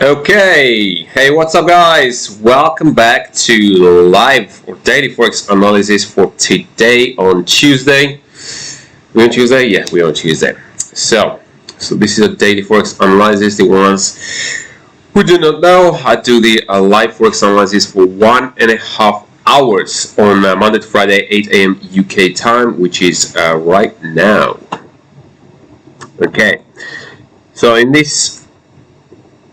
Okay, hey, what's up guys? Welcome back to live or daily forex analysis for today on Tuesday. We're on Tuesday? Yeah, we're on Tuesday. So this is a daily forex analysis. The ones who do not know, I do the live forex analysis for 1.5 hours on Monday to Friday, 8 a.m. UK time, which is right now. Okay, so in this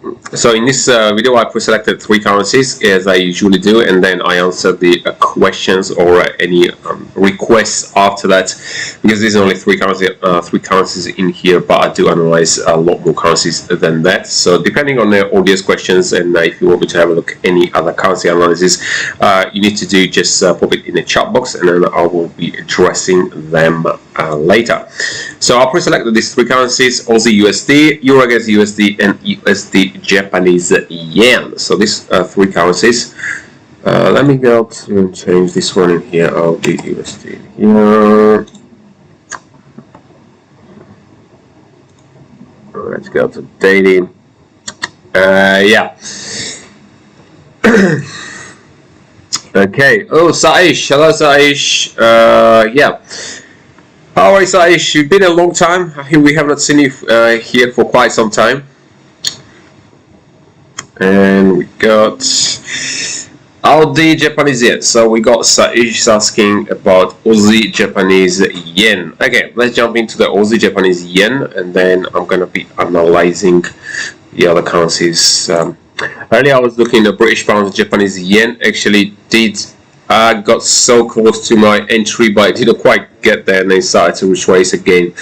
video I pre-selected 3 currencies as I usually do, and then I answered the questions or any requests after that, because there's only 3 currencies in here, but I do analyze a lot more currencies than that. So depending on the audience questions, and if you want me to have a look at any other currency analysis, you need to do just pop it in the chat box, and then I will be addressing them later. So I pre-selected these 3 currencies: Aussie USD, Euro against USD, and USD Japanese yen. So these 3 currencies. Let me go to and change this one in here. I'll do USD here. Let's go to daily. Yeah. Okay. Oh, Saish. Hello, Saish. Yeah. How are you, Saish? It's been a long time. I think we have not seen you here for quite some time. And we got Aussie Japanese yen. So we got Saish asking about Aussie Japanese yen. Okay, let's jump into the Aussie Japanese yen, and then I'm gonna be analyzing the other currencies. Earlier I was looking at British pounds, Japanese yen. Actually got so close to my entry, but I didn't quite get there, and then started to retrace again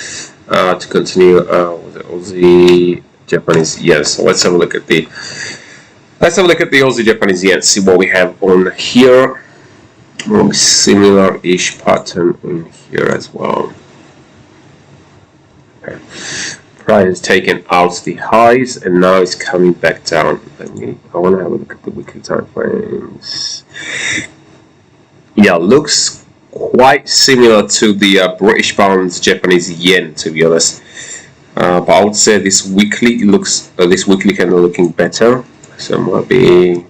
to continue with the Aussie Japanese yen. So let's have a look at the Aussie Japanese yen, see what we have on here. Similar-ish pattern in here as well. Okay. Price has taken out the highs and now it's coming back down. I want to have a look at the weekly time frames. Yeah, looks quite similar to the British pounds Japanese yen, to be honest. But I would say this weekly looks this weekly kind of looking better. So might be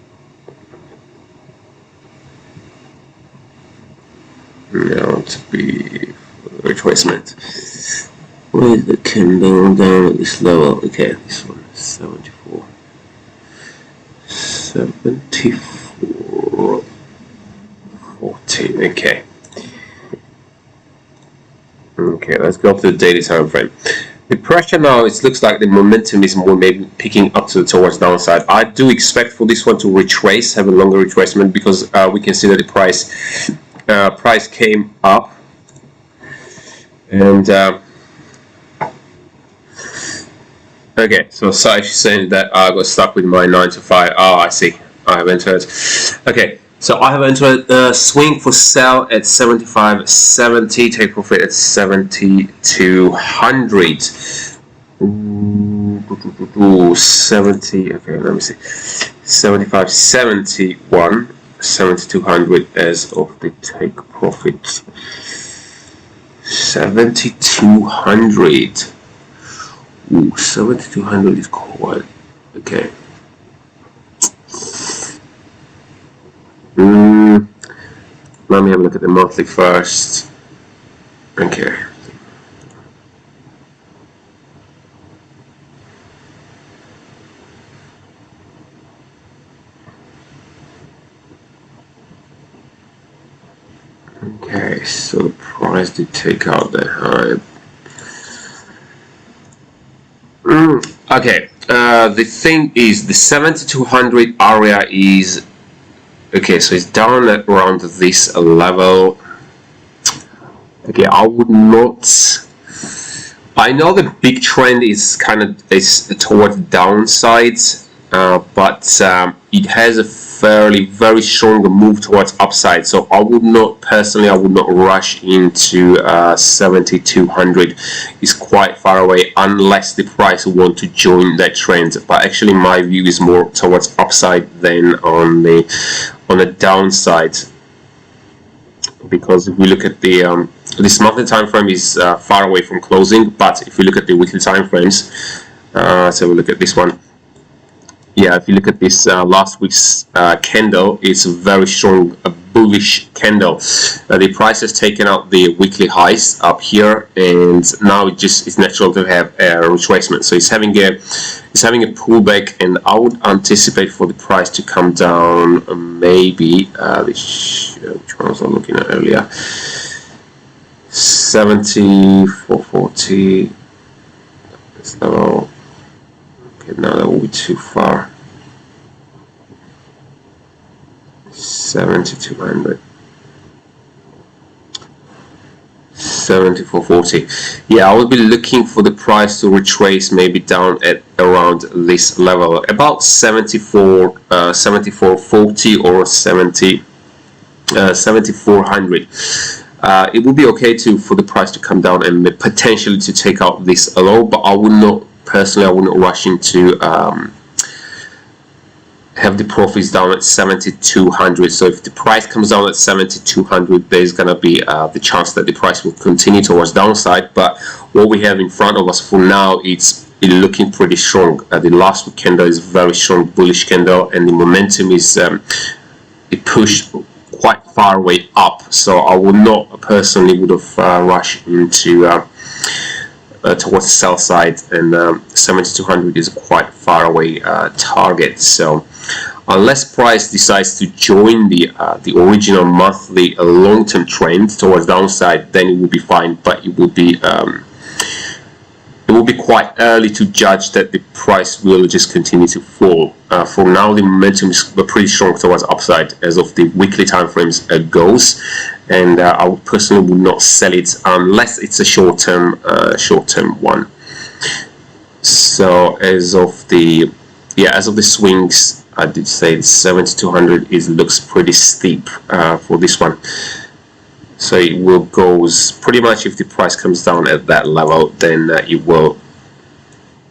to be retracement. Where is the candle down at this level? Okay, this one is 74. 74. 14. Okay. Okay, let's go up to the daily time frame. The pressure now, it looks like the momentum is more maybe picking up towards downside. I do expect for this one to retrace, have a longer retracement, because we can see that the price came up, and okay, so Saish is saying that I got stuck with my 9 to 5. Oh, I see. I have entered. Okay. So I have entered swing for sell at 75.70, take profit at 7,200. 70. Okay, let me see. 75.71, 7,200 as of the take profit. 7,200. Ooh, 7,200 is quite okay. Let me have a look at the monthly first. Okay. Okay, so the price did take out the high. Okay, the thing is, the 7,200 area is okay, so it's down at around this level. Okay, I would not. I know the big trend is kind of towards downside, but it has a very strong move towards upside. So I would not personally, I would not rush into 7,200. It's quite far away unless the price want to join that trend. But actually, my view is more towards upside than on the downside, because if we look at this monthly time frame is far away from closing, but if we look at the weekly time frames, Let's have a look at this one. Yeah, if you look at this last week's candle, it's a very strong bullish candle. The price has taken out the weekly highs up here, and now it's natural to have a retracement. So it's having a pullback, and I would anticipate for the price to come down. Maybe which one was I looking at earlier? 74.40. This level. No, that will be too far. 7,200. 74.40. Yeah, I will be looking for the price to retrace maybe down at around this level, about 74.40 or 7400. It would be okay for the price to come down and potentially to take out this low, but I would not. Personally, I wouldn't rush into have the profits down at 7,200. So if the price comes down at 7,200, there's gonna be the chance that the price will continue towards downside. But what we have in front of us for now, it's looking pretty strong. The last week candle is very strong bullish candle, and the momentum is it pushed quite far away up. So I would not personally would have rushed into towards the sell side, and 7,200 is a quite far away target. So unless price decides to join the original monthly long-term trend towards downside, then it will be fine. But it will be quite early to judge that the price will just continue to fall. For now, the momentum is pretty strong towards upside as of the weekly time frames goes, and I would personally would not sell it unless it's a short-term one. So as of the swings, I did say 7,200 looks pretty steep for this one. So it will goes pretty much, if the price comes down at that level, then it will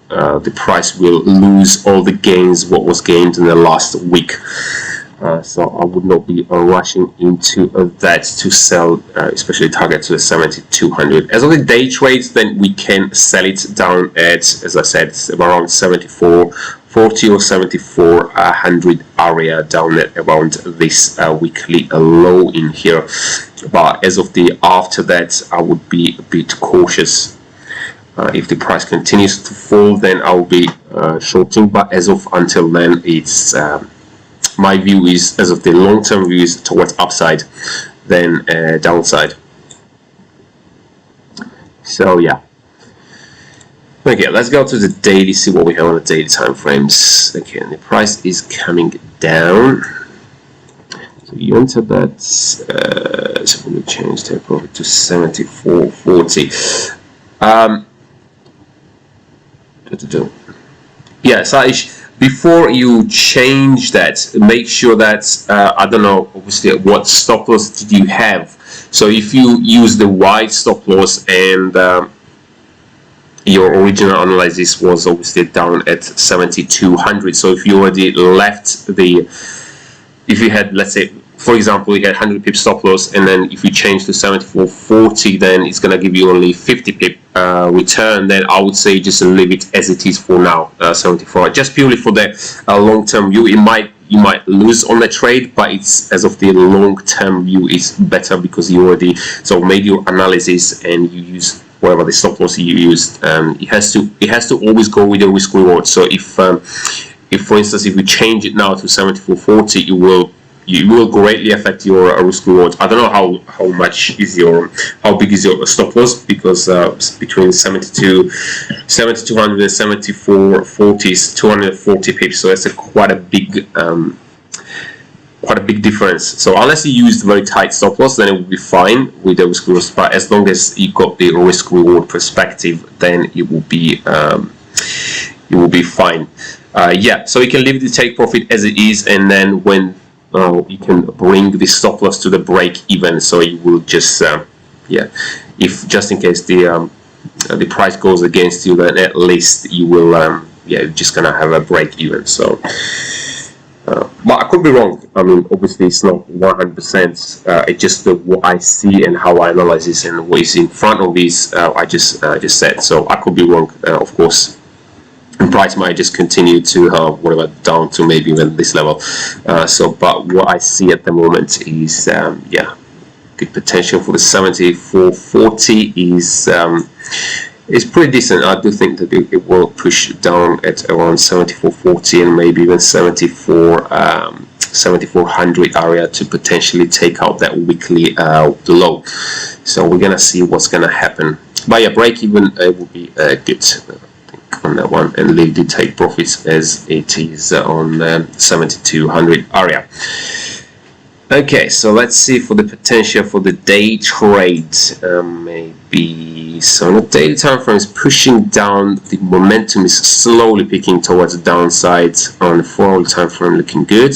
the price will lose all the gains what was gained in the last week. So I would not be rushing into that to sell, especially target to the 7,200. As of the day trades, then we can sell it down at, as I said, around 74.40 or 7400 area, down at around this weekly low in here. But as of the after that, I would be a bit cautious. If the price continues to fall, then I will be shorting. But as of until then, it's my view is, as of the long-term view, is towards upside than downside. So yeah. Okay, let's go to the daily, see what we have on the daily time frames. Okay, and the price is coming down. So you enter that. So I'm going to change the profit to 74.40. Yeah, so before you change that, make sure that I don't know, obviously, what stop loss did you have. So if you use the wide stop loss and your original analysis was obviously down at 7,200, so if you already left if you had, let's say, for example, you had 100 pip stop loss, and then if you change to 74.40, then it's going to give you only 50 pip return. Then I would say just leave it as it is for now, 74. Just purely for the long-term view. You might lose on the trade, but it's, as of the long-term view, is better because you already made your analysis and you use whatever the stop loss you used. It has to always go with the risk reward. So if for instance, if you change it now to 74.40, it will greatly affect your risk reward. I don't know how big is your stop loss, because between 7,200 and 74.40 is 240 pips, so that's quite a big difference. So unless you used very tight stop loss, then it will be fine with the risk reward. But as long as you got the risk reward perspective, then it will be fine. Yeah, so you can leave the take profit as it is, and then when you can bring the stop loss to the break even. So you will just if just in case the price goes against you, then at least you will you're just gonna have a break even. So but I could be wrong. I mean, obviously it's not 100%. It's just what I see and how I analyze this and what is in front of this. I just said, so I could be wrong, of course. and price might just continue to whatever down to maybe even this level. But what I see at the moment is yeah, good potential for the 74.40 is pretty decent. I do think that it will push down at around 74.40 and maybe even 7400 area to potentially take out that weekly low. So we're gonna see what's gonna happen. But yeah, break even will be good, I think, on that one, and leave the take profits as it is on 7200 area. Okay, so let's see for the potential for the day trade. Maybe so on the daily time frame is pushing down. The momentum is slowly picking towards the downside. On the 4-hour time frame, looking good.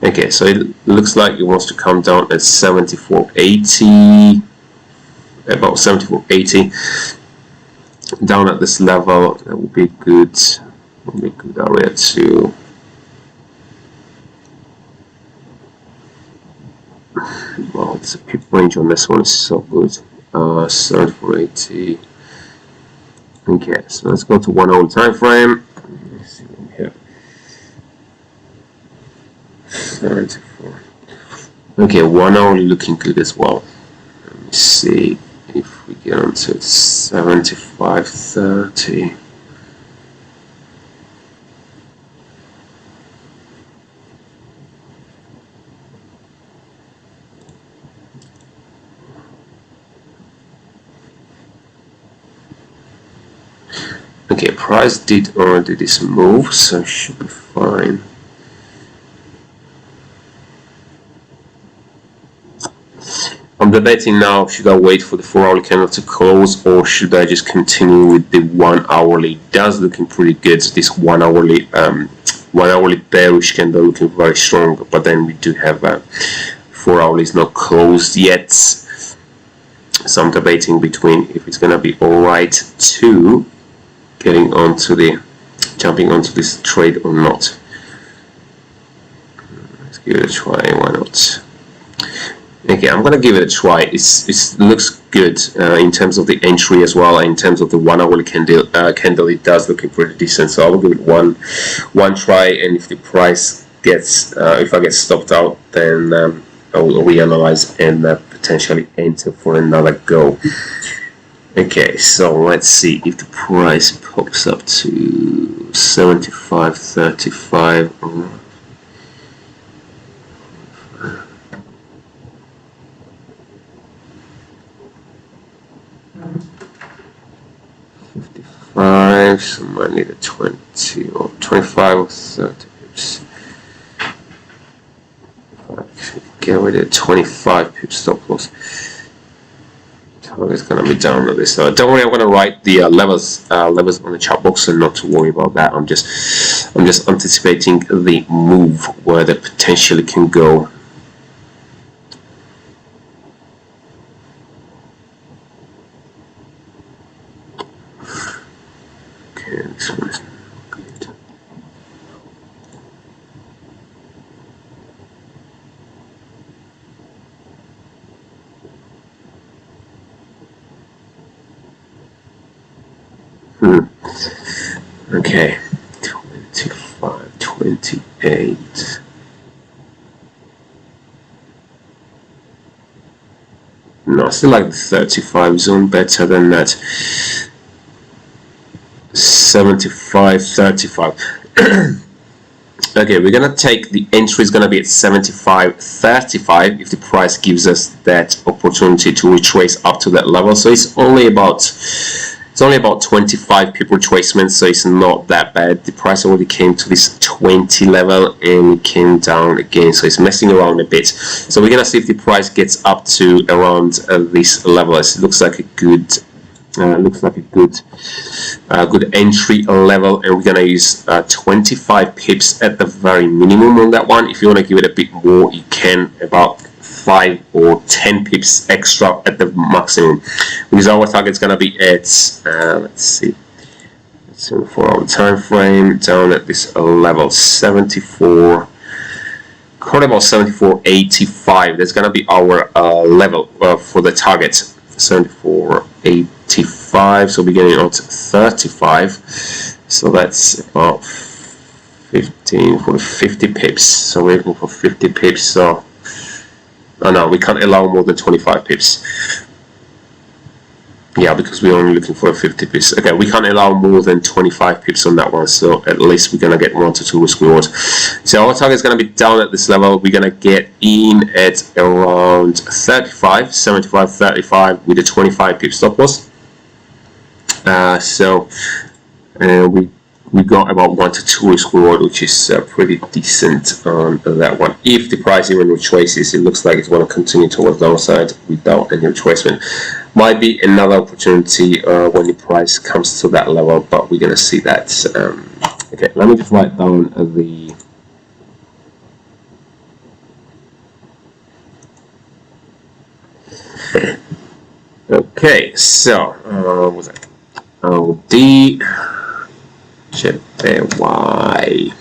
Okay, so it looks like it wants to come down at 74.80, about 74.80. Down at this level, that would be good. Will be good area to. Well, it's a pip range on this one is so good. 74.80. Okay, so let's go to 1-hour time frame. Let's see here. 74. Okay, 1 hour looking good as well. Let me see if we get onto 75.30. Okay, price did already this move, so it should be fine. I'm debating now, should I wait for the 4-hourly candle to close or should I just continue with the 1-hourly? It does looking pretty good. This 1-hourly bearish candle looking very strong, but then we do have 4-hourly is not closed yet. So I'm debating between if it's gonna be alright to jumping onto this trade or not. Let's give it a try, why not? Okay, I'm gonna give it a try. It looks good in terms of the entry as well. In terms of the 1-hourly candle, it does looking pretty decent. So I will give it one try, and if the price gets, if I get stopped out, then I will reanalyze and potentially enter for another go. Okay, so let's see if the price pops up to 75.35. 55, so might need a 20 or 25 or 30 pips. Get rid of 25 pips stop loss. Target's gonna be down on this. So don't worry, I'm gonna write the levels on the chart box, so not to worry about that. I'm just anticipating the move where they potentially can go. Okay, this one is good. Okay, 25, 28. No, I still like the 35 zone better than that. 75, 35. Okay, we're gonna take the entry is gonna be at 75.35 if the price gives us that opportunity to retrace up to that level. So it's only about 25 pip retracement, so it's not that bad. The price already came to this 20 level and it came down again, so it's messing around a bit. So we're gonna see if the price gets up to around this level. It looks like a good good entry level, and we're gonna use 25 pips at the very minimum on that one. If you want to give it a bit more, you can, about 5 or 10 pips extra at the maximum, because our target is gonna be at let's see, it's in 4-hour time frame, down at this level 74, currently about 74.85. That's gonna be our level for the target, 74.85. 25, so we're getting on to 35. So that's about 15 for 50 pips. So we're looking for 50 pips. So no, we can't allow more than 25 pips. Yeah, because we're only looking for 50 pips. Okay, we can't allow more than 25 pips on that one, so at least we're gonna get 1 to 2 risk rewards. So our target is gonna be down at this level. We're gonna get in at around 35, 75, 35 with a 25 pip stop loss. We got about 1 to 2 risk reward, which is pretty decent on that one. If the price even retraces, it looks like it's going to continue towards the downside without any retracement. Might be another opportunity when the price comes to that level, but we're going to see that. Okay, let me just write down the okay, so what was that? Usdjpy.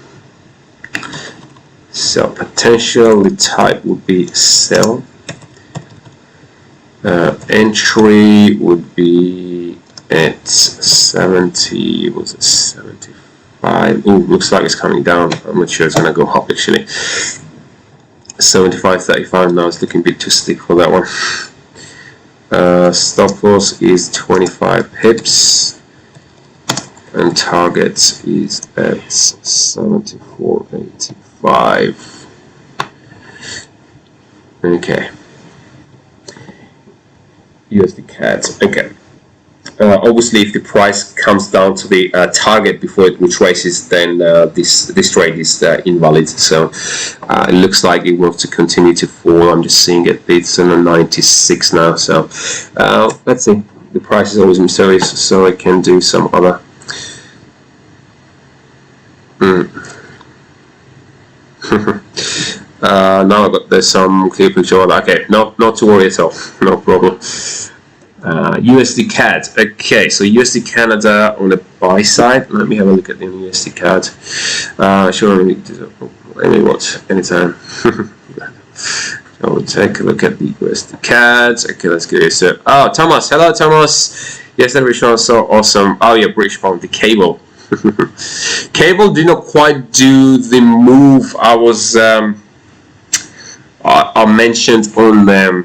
So potential, the type would be sell. Entry would be at 70. Was it 75? Oh, looks like it's coming down. I'm not sure it's gonna go up actually. 75, 35. Now it's looking a bit too steep for that one. Stop loss is 25 pips. And target is at 74.85. Okay. USD CAD. Okay. Obviously, if the price comes down to the target before it retraces, then this trade is invalid. So it looks like it wants to continue to fall. I'm just seeing it. It's on 96 now. So let's see. The price is always mysterious, so I can do some other. Now there's some clear picture. Okay, not to worry at all. No problem. USD CAD. Okay, so USD Canada on the buy side. Let me have a look at the USD CAD. Sure, let me watch anytime. I will take a look at the USD CAD. Okay, let's get it. So, oh, Thomas. Hello, Thomas. Yes, that was so awesome. Oh, yeah, British pound. The cable. Cable did not quite do the move I was I mentioned on the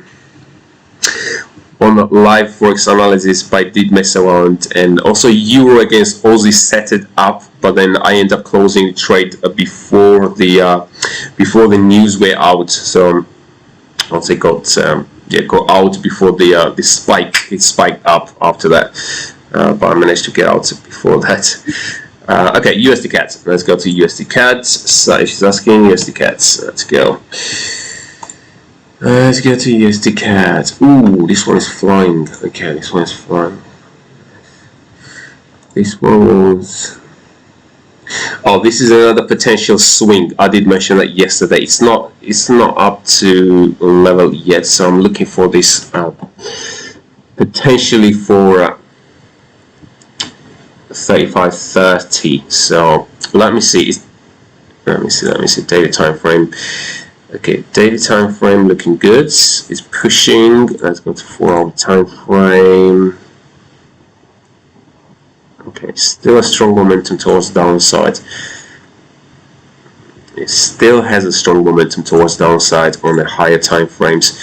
live forex analysis, but I did mess around, and also Euro against Aussie set it up, but then I end up closing the trade before the news were out. So also got out before the spike. It spiked up after that, but I managed to get out before that. Okay, USD CAD. Let's go to USD CAD. So she's asking USD CAD. Let's go. Let's go to USD CAD. Ooh, this one is flying. Okay, this one is flying. This one was. Oh, this is another potential swing. I did mention that yesterday. It's not up to level yet, so I'm looking for this potentially for 35.30. So let me see daily time frame. Okay, daily time frame looking good. It's pushing. Let's go to 4-hour time frame. Okay, still a strong momentum towards downside. It still has a strong momentum towards downside on the higher time frames.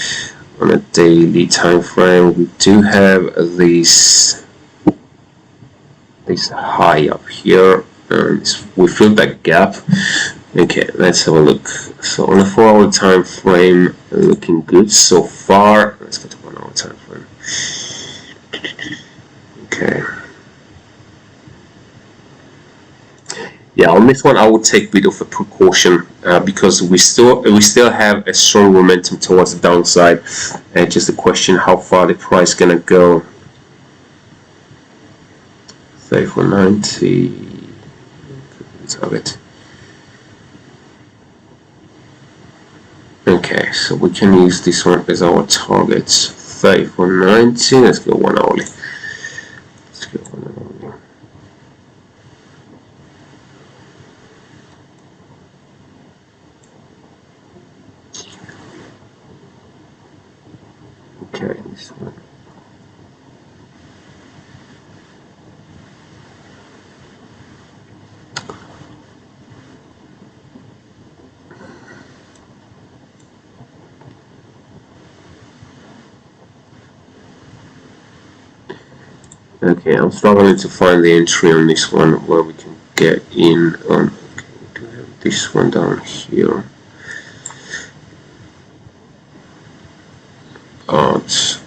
On a daily time frame, we do have this high up here. We filled that gap. Okay, let's have a look. So on a 4-hour time frame, looking good so far. Let's go to 1-hour time frame. Okay. Yeah, on this one I would take a bit of a precaution because we still have a strong momentum towards the downside, and just a question how far the price is gonna go. 34.90 target. Okay, so we can use this one as our target. 34.90. Let's go 1 hourly. Let's go 1 hourly. Okay, this one. Okay, I'm struggling to find the entry on this one where we can get in on. Do we have this one down here? It's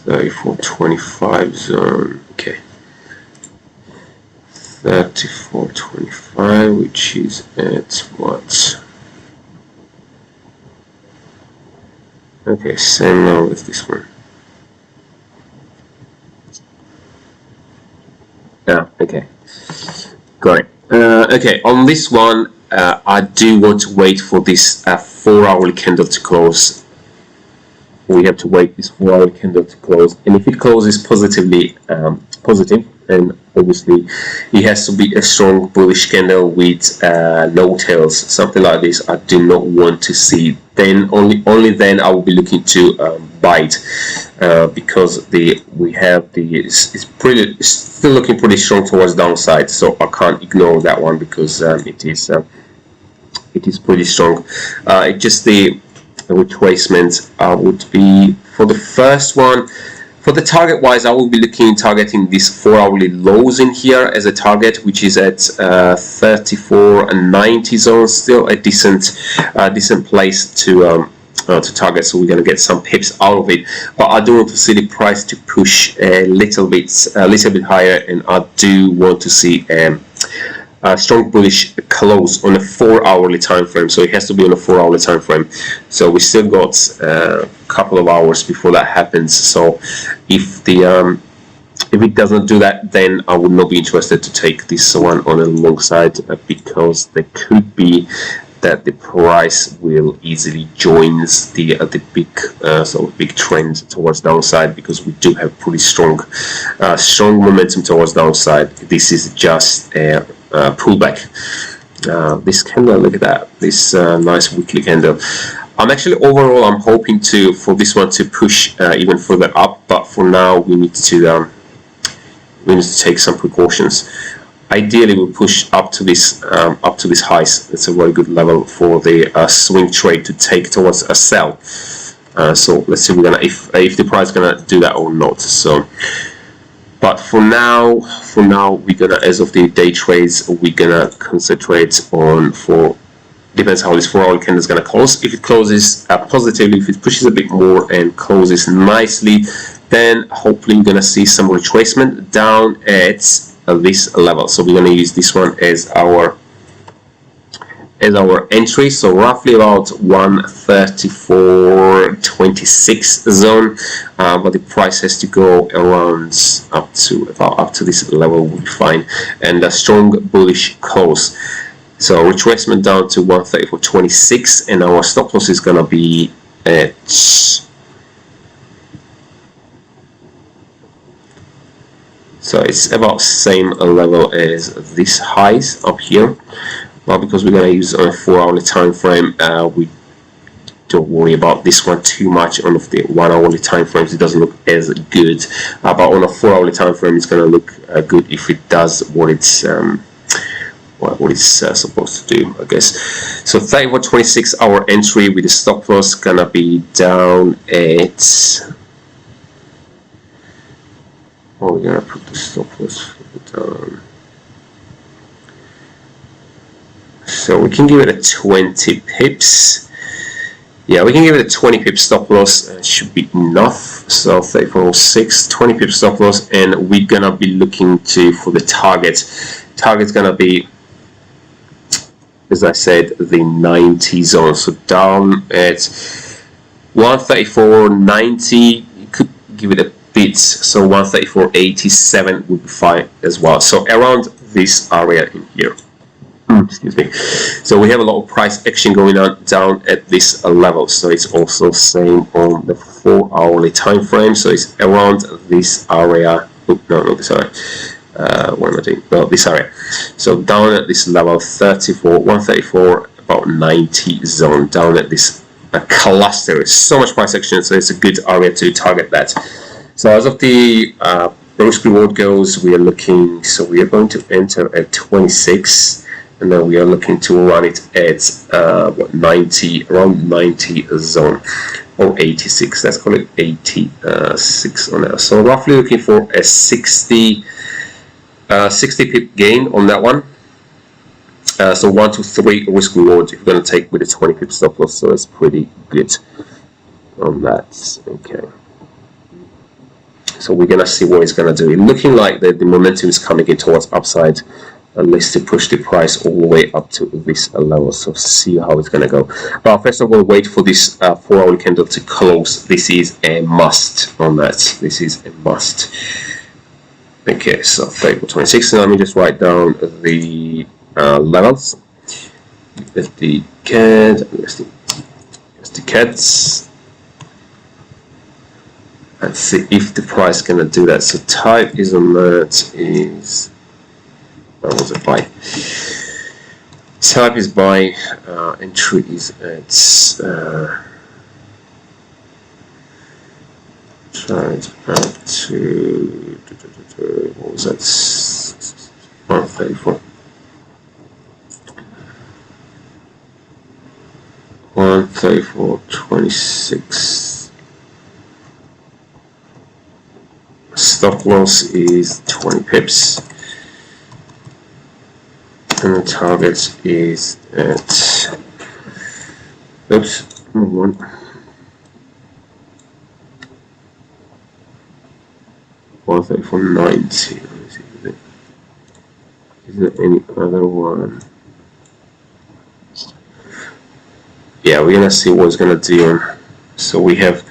34.25 zone. Okay, 34.25, which is at what? Okay, same now with this one. Okay, got it. Okay, on this one, I do want to wait for this 4-hourly candle to close. We have to wait this 4-hour candle to close, and if it closes positively, positive, then obviously it has to be a strong bullish candle with no tails, something like this. I do not want to see. Then only then I will be looking to buy it, because it's still looking pretty strong towards downside, so I can't ignore that one because it is pretty strong. It's just the retracement would be for the first one. For the target wise, I will be targeting these 4-hourly lows in here as a target, which is at 34.90 zone. Still a decent place to target, so we're going to get some pips out of it. But I do want to see the price to push a little bit higher, and I do want to see a strong bullish close on a 4-hourly time frame. So it has to be on a 4-hourly time frame. So we still got a couple of hours before that happens. So if it doesn't do that, then I would not be interested to take this one on a long side, because there could be that the price will easily join the big trend towards downside, because we do have pretty strong momentum towards downside. This is just a pullback. This candle, look at that, this nice weekly candle. I'm hoping for this one to push even further up, but for now we need to take some precautions. Ideally, we'll push up to this highs. It's a very good level for the swing trade to take towards a sell. So let's see if the price is gonna do that or not. So, but for now we're gonna, as of the day trades, we're gonna concentrate on depends how this 4-hour candle is gonna close. If it closes positively, if it pushes a bit more and closes nicely, then hopefully we're gonna see some retracement down at this level. So we're going to use this one as our entry, so roughly about 134.26 zone, but the price has to go around up to this level will be fine, and a strong bullish close. So retracement down to 134.26, and our stop loss is going to be at so it's about same level as this highs up here. Well, because we're going to use on a 4-hourly time frame, we don't worry about this one too much. On the 1-hourly time frames, it doesn't look as good, but on a 4-hourly time frame, it's going to look good if it does what it's supposed to do, I guess. So 34.26 our entry with the stop loss gonna be down at. Oh, we're gonna put the stop loss down. So we can give it a 20 pips. Yeah, we can give it a 20 pip stop loss. Should be enough. So 34.06, 20 pip stop loss, and we're gonna be looking for the target. Target's gonna be, as I said, the 90 zone. So down at 134.90, you could give it a bit. So 134.87 would be fine as well. So around this area in here. Excuse me. So we have a lot of price action going on down at this level. So it's also same on the 4-hourly time frame. So it's around this area. Oh, no, not this area. What am I doing? Well, this area. So down at this level, 134, about 90 zone. Down at this cluster, is so much price action. So it's a good area to target that. So as of the risk reward goes, we are looking. So we are going to enter at 26. and then we are looking to run it at what, 90, around 90 zone, or 86. Let's call it 86 on that. So roughly looking for a 60 pip gain on that one. So 1 to 3 risk reward if you're going to take with a 20 pip stop loss. So it's pretty good on that. Okay. So we're going to see what it's going to do. It's looking like the momentum is coming in towards upside, at least to push the price all the way up to this level. So see how it's going to go. But first of all, wait for this 4-hourly candle to close. This is a must on that. This is a must. Okay, so 34.26. Let me just write down the levels. USD CAD, USD CADs. Let's see if the price is going to do that. So type is on that is, what was it, buy? Type is buy, entry is at tried out to, what was that, 134. 134.26. Stop loss is 20 pips, and the target is at, oops, wrong one. 134.90. Is there any other one? Yeah, we're gonna see what it's gonna do. So we have,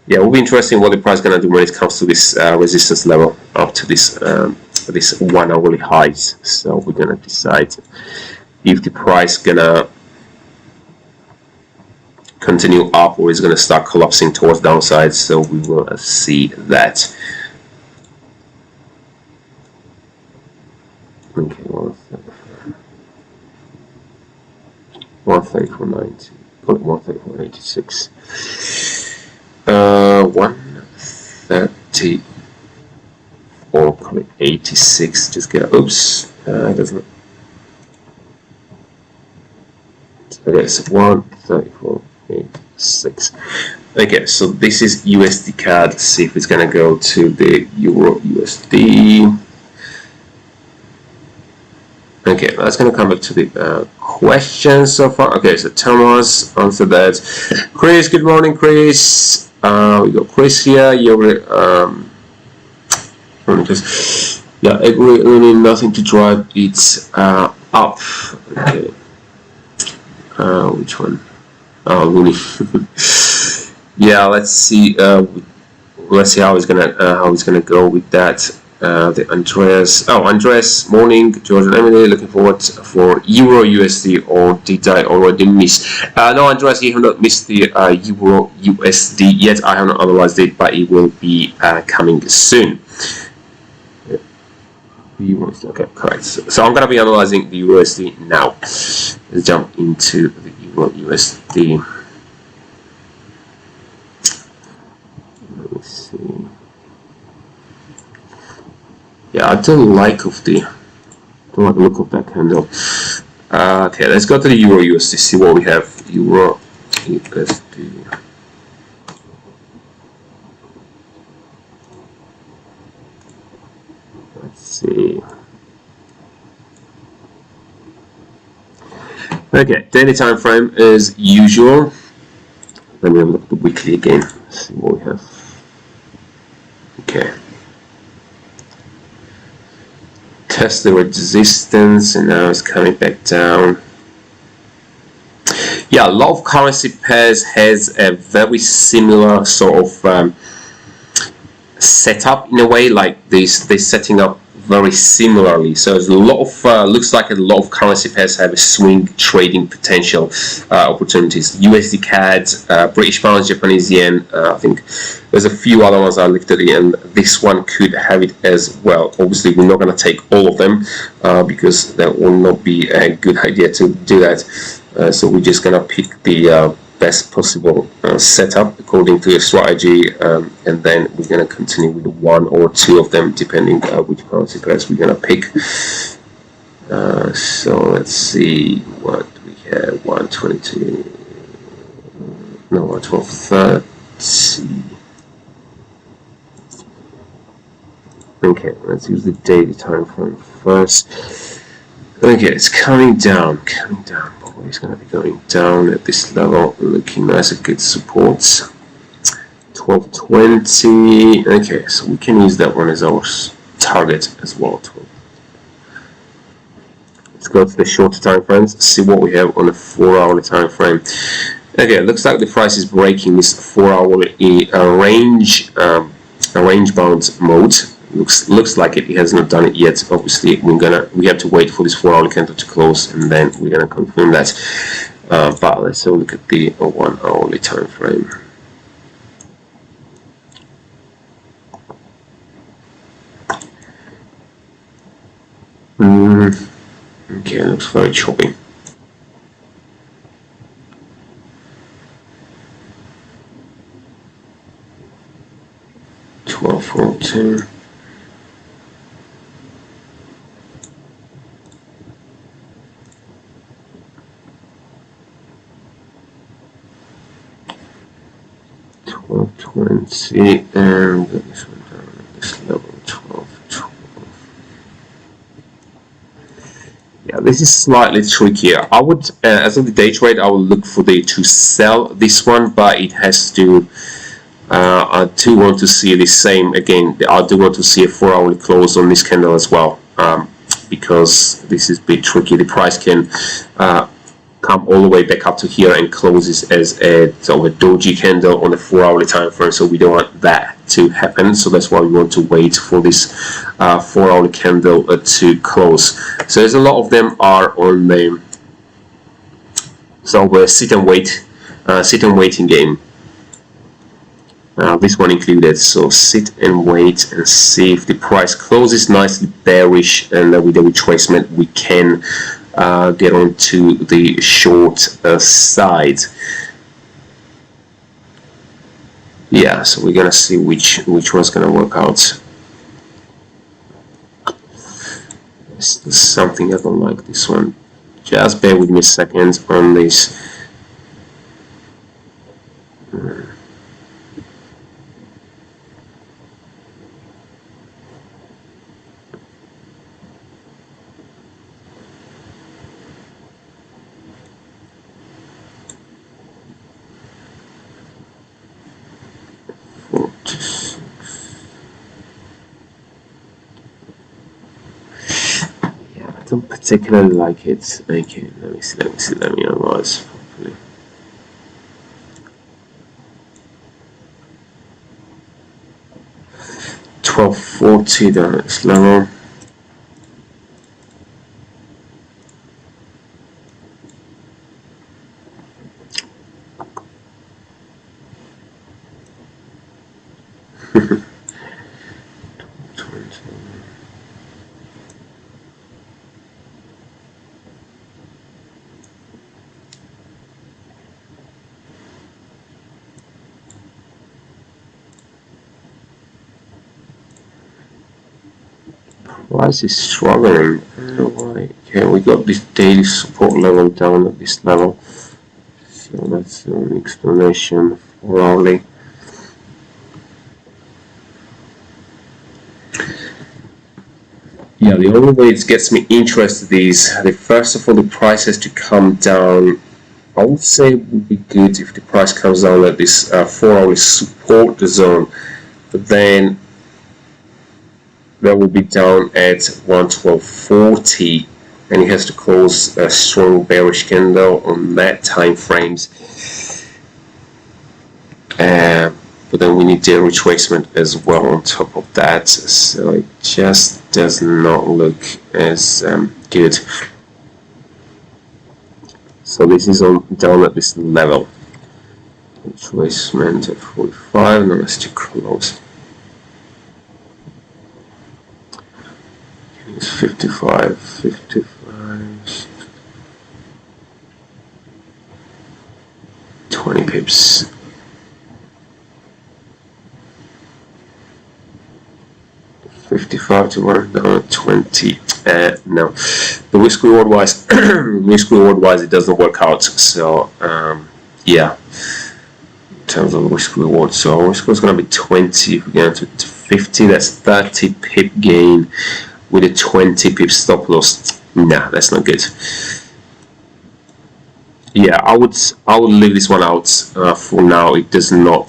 yeah, it will be interesting what the price is gonna do when it comes to this resistance level up to this this 1 hourly highs. So we're gonna decide if the price gonna continue up or is gonna start collapsing towards downside. So we will see that. Okay, 134.90. 134.86. 134.86. Just get, oops, it doesn't. Okay, so 134.86. Okay, so this is USD CAD. Let's see if it's gonna go to the Euro USD. Okay, that's going to come back to the questions so far. Okay, so Thomas answered that. Chris, good morning, Chris. We got Chris here. You're yeah, really nothing to drive it up. Okay. Which one? Oh, really? Yeah, let's see. Let's see how it's gonna go with that. The Andreas, Andreas, morning, George and Emily, looking forward for Euro USD, or did I already miss? No, Andreas, you have not missed the Euro USD yet. I haven't analyzed it, but it will be coming soon. Okay, correct. So I'm going to be analyzing the USD now. Let's jump into the Euro USD. Let me see. Yeah, I don't like the look of that candle. Okay, let's go to the Euro USD, see what we have. Euro USD. Let's see. Okay, daily time frame as usual. Let me look at the weekly again. Let's see what we have. Okay. Test the resistance, and now it's coming back down. Yeah, a lot of currency pairs has a very similar sort of setup in a way, like they're setting up very similarly. So there's a lot of looks like a lot of currency pairs have a swing trading potential opportunities. USD CAD, British pounds, Japanese yen. I think there's a few other ones I looked at, and this one could have it as well. Obviously, we're not going to take all of them because that will not be a good idea to do that. So we're just going to pick the best possible setup according to your strategy, and then we're going to continue with one or two of them depending which currency pairs we're going to pick. So let's see what we have. 122. No, 1230. Okay, let's use the daily time frame first. Okay, it's coming down, but it's going to be going down at this level, looking nice at good supports. 1220. Okay, so we can use that one as our target as well. Let's go to the shorter time frames, see what we have on a 4-hourly time frame. Okay, it looks like the price is breaking this 4-hourly range bound mode. Looks like it has not done it yet. Obviously, we have to wait for this 4-hourly candle to close, and then we're gonna confirm that. But let's have a look at the 1-hourly time frame. Okay, looks very choppy. $12.42. $12.20, and this one down at this level, 12.12. Yeah, this is slightly trickier. I would, as of the day trade, I will look for to sell this one, but it has to. I do want to see the same again. I do want to see a 4-hourly close on this candle as well, because this is a bit tricky. The price can come all the way back up to here and closes as a sort of a doji candle on a 4-hourly time frame. So we don't want that to happen. So that's why we want to wait for this 4-hourly candle to close. So there's a lot of them are on the sit and waiting game. This one included. So sit and wait and see if the price closes nicely bearish, and with the retracement we can get onto the short side. Yeah, so we're gonna see which one's gonna work out. There's something I don't like this one. Just bear with me a second on this. I don't particularly like it. Okay, let me analyze properly. $12.40 down at this level. Price is struggling. I don't know why. Okay, we got this daily support level down at this level. So that's an explanation for hourly. Yeah, the only way it gets me interested is first of all the price has to come down. I would say it would be good if the price comes down at this 4-hourly support zone, but then that will be down at 112.40, and it has to close a strong bearish candle on that time frames. But then we need the retracement as well on top of that, so it just does not look as good. So this is down at this level. Retracement at 45, no, that's too close. It's 55, 20 pips. $55 to 1 down at 20. No, the risk reward wise, it doesn't work out. So yeah, in terms of risk reward, so our risk reward is going to be 20. If we get to 50, that's 30 pip gain with a 20 pip stop loss. Nah, that's not good. Yeah, I would leave this one out for now. It does not.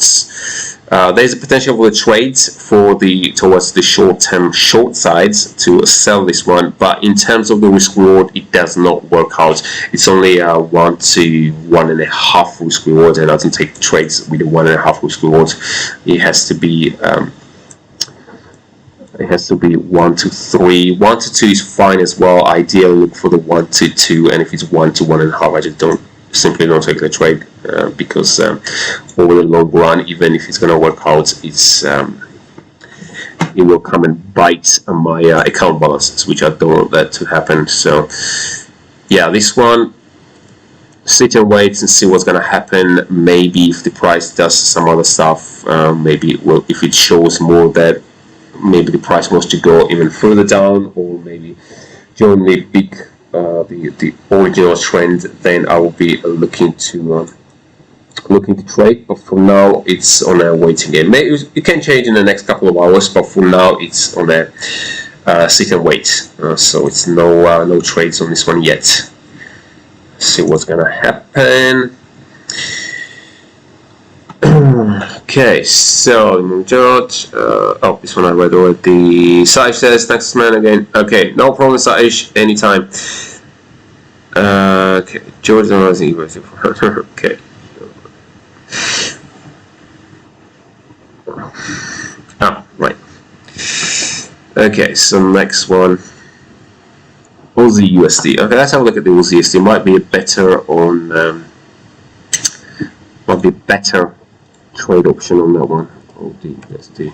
There's a potential for the trades towards the short-term short sides to sell this one, but in terms of the risk reward, it does not work out. It's only 1 to 1.5 risk reward, and I doesn't take the trades with the 1.5 risk reward. It has to be 1 to 3. 1 to 2 is fine as well. Ideally, look for the 1 to 2, and if it's 1 to 1.5, I just simply don't take the trade because over the long run, even if it's going to work out, it will come and bite on my account balances, which I don't want that to happen. So yeah, this one, sit and wait and see what's going to happen. Maybe if the price does some other stuff, maybe it will, if it shows more that maybe the price wants to go even further down, or maybe join the big the original trend, then I will be looking to trade. But for now, it's on a waiting game. Maybe it can change in the next couple of hours, but for now, it's on a sit and wait. So it's no trades on this one yet. See what's gonna happen. Okay, so George, oh, this one I read already. Saish says, thanks man again. Okay, no problem, Saish, anytime. Okay, George analyzing okay. Oh, right. Okay, so next one, Aussie USD. Okay, let's have a look at the Aussie USD. Might be a better trade option on that one. Audusd.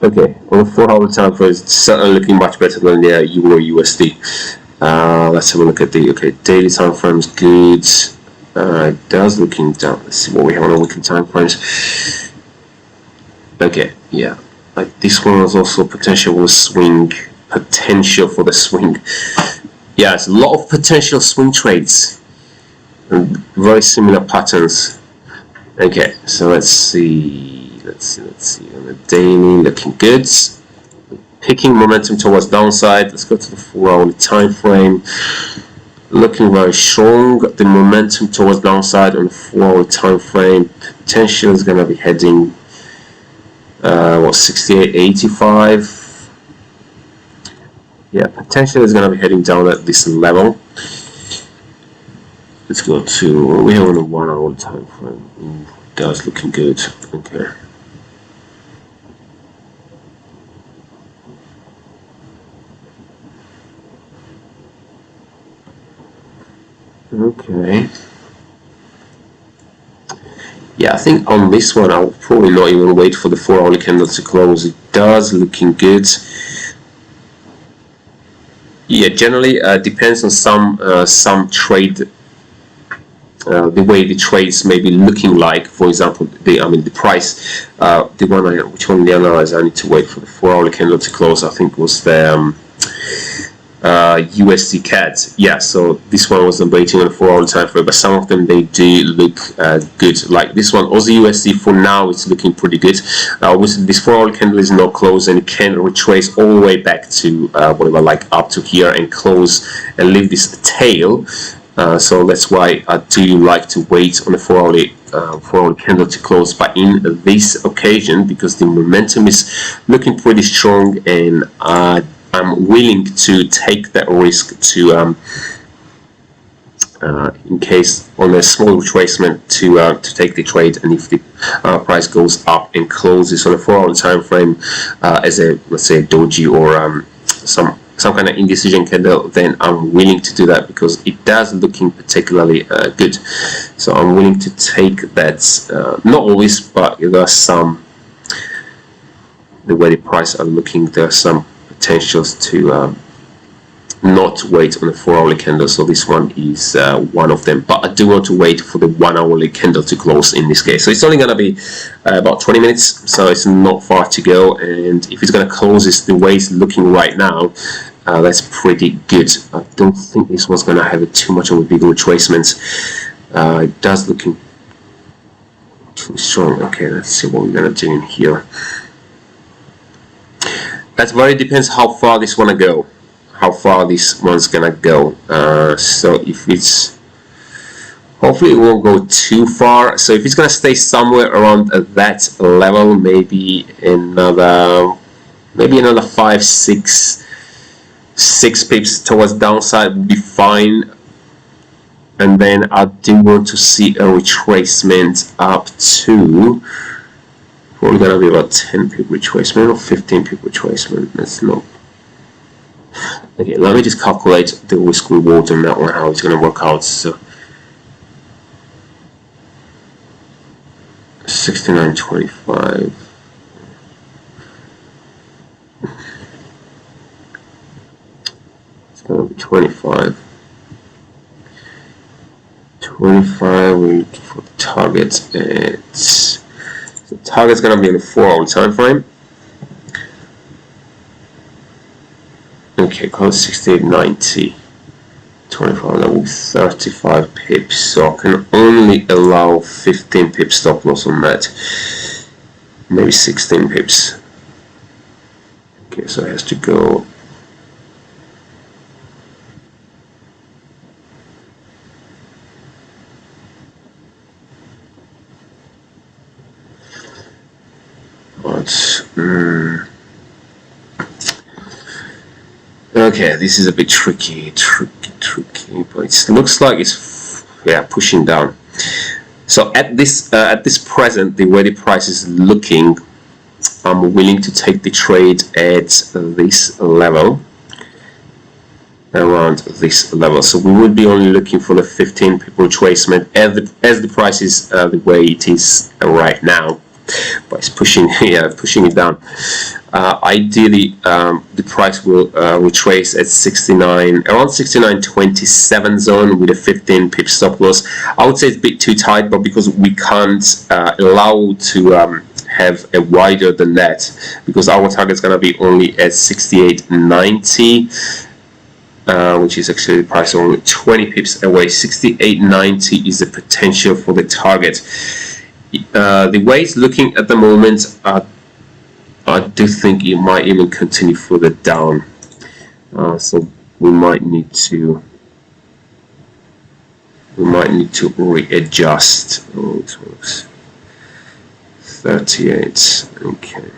Okay, on the 4-hour time frame, it's certainly looking much better than the Euro USD. Let's have a look at the daily time frames. Good. It does looking down. Let's see what we have on the weekly time frames. Okay, yeah, like this one was also potential for the swing. Yeah, it's a lot of potential swing trades. And very similar patterns. Okay, so let's see on the daily, looking good, picking momentum towards downside. Let's go to the 4-hour time frame, looking very strong. The momentum towards downside on the 4-hour time frame. Potential is going to be heading 68.85. yeah, potential is going to be heading down at this level. Let's go to, we have on a 1-hour time frame. That's looking good. Okay. Okay. Yeah, I think on this one I'll probably not even wait for the 4-hour candle to close. It does looking good. Yeah, generally depends on some trade. The way the trades may be looking like. For example, the price, the one which one the analyze, I need to wait for the 4-hour candle to close. I think was the USD CAD. Yeah, so this one wasn't waiting on the 4-hour time frame, but some of them they do look good. Like this one, Aussie USD, for now it's looking pretty good. Obviously this 4-hour candle is not closed, and it can retrace all the way back to whatever, like up to here, and close and leave this tail. So that's why I do like to wait on the 4-hour candle to close. But in this occasion, because the momentum is looking pretty strong, and I'm willing to take that risk to, in case on a small retracement, to take the trade. And if the price goes up and closes on a 4-hour time frame as a, let's say, a doji or some kind of indecision candle, then I'm willing to do that because it does looking particularly good. So I'm willing to take that. Not always, but there are some, the way the price are looking, there are some potentials to not wait on the 4-hourly candle, so this one is one of them, but I do want to wait for the 1-hourly candle to close in this case. So it's only going to be about 20 minutes, so it's not far to go, and if it's going to close this the way it's looking right now, that's pretty good. I don't think this one's going to have too much of a big retracement. It does looking too strong. Okay, let's see what we're going to do in here. That very depends how far this one to go. How far this one's gonna go. So if it's, hopefully it won't go too far. So if it's gonna stay somewhere around that level, maybe another 5, 6 pips towards downside would be fine. And then I do want to see a retracement up to probably gonna be about 10 pip retracement or 15 pip retracement. That's not. Okay, let me just calculate the risk reward on that one, how it's going to work out. So 69.25. It's going to be 25. 25 for the target. The target's going to be in a 4-hour time frame. Okay, close 68.90, 25, that will be 35 pips, so I can only allow 15 pips stop loss on that, maybe 16 pips. Okay, so it has to go. Okay, this is a bit tricky, but it looks like it's pushing down. So at this present, the way the price is looking, I'm willing to take the trade at this level, around this level. So we would be only looking for the 15 pip retracement as the price is the way it is right now. But it's pushing, pushing it down. Ideally, the price will retrace at around 69.27 zone with a 15 pip stop loss. I would say it's a bit too tight, but because we can't allow to have a wider than that, because our target is going to be only at 68.90. Which is actually the price only 20 pips away. 68.90 is the potential for the target. The way it's looking at the moment, I do think it might even continue further down. So we might need to readjust. Oh, it works. 38. Okay.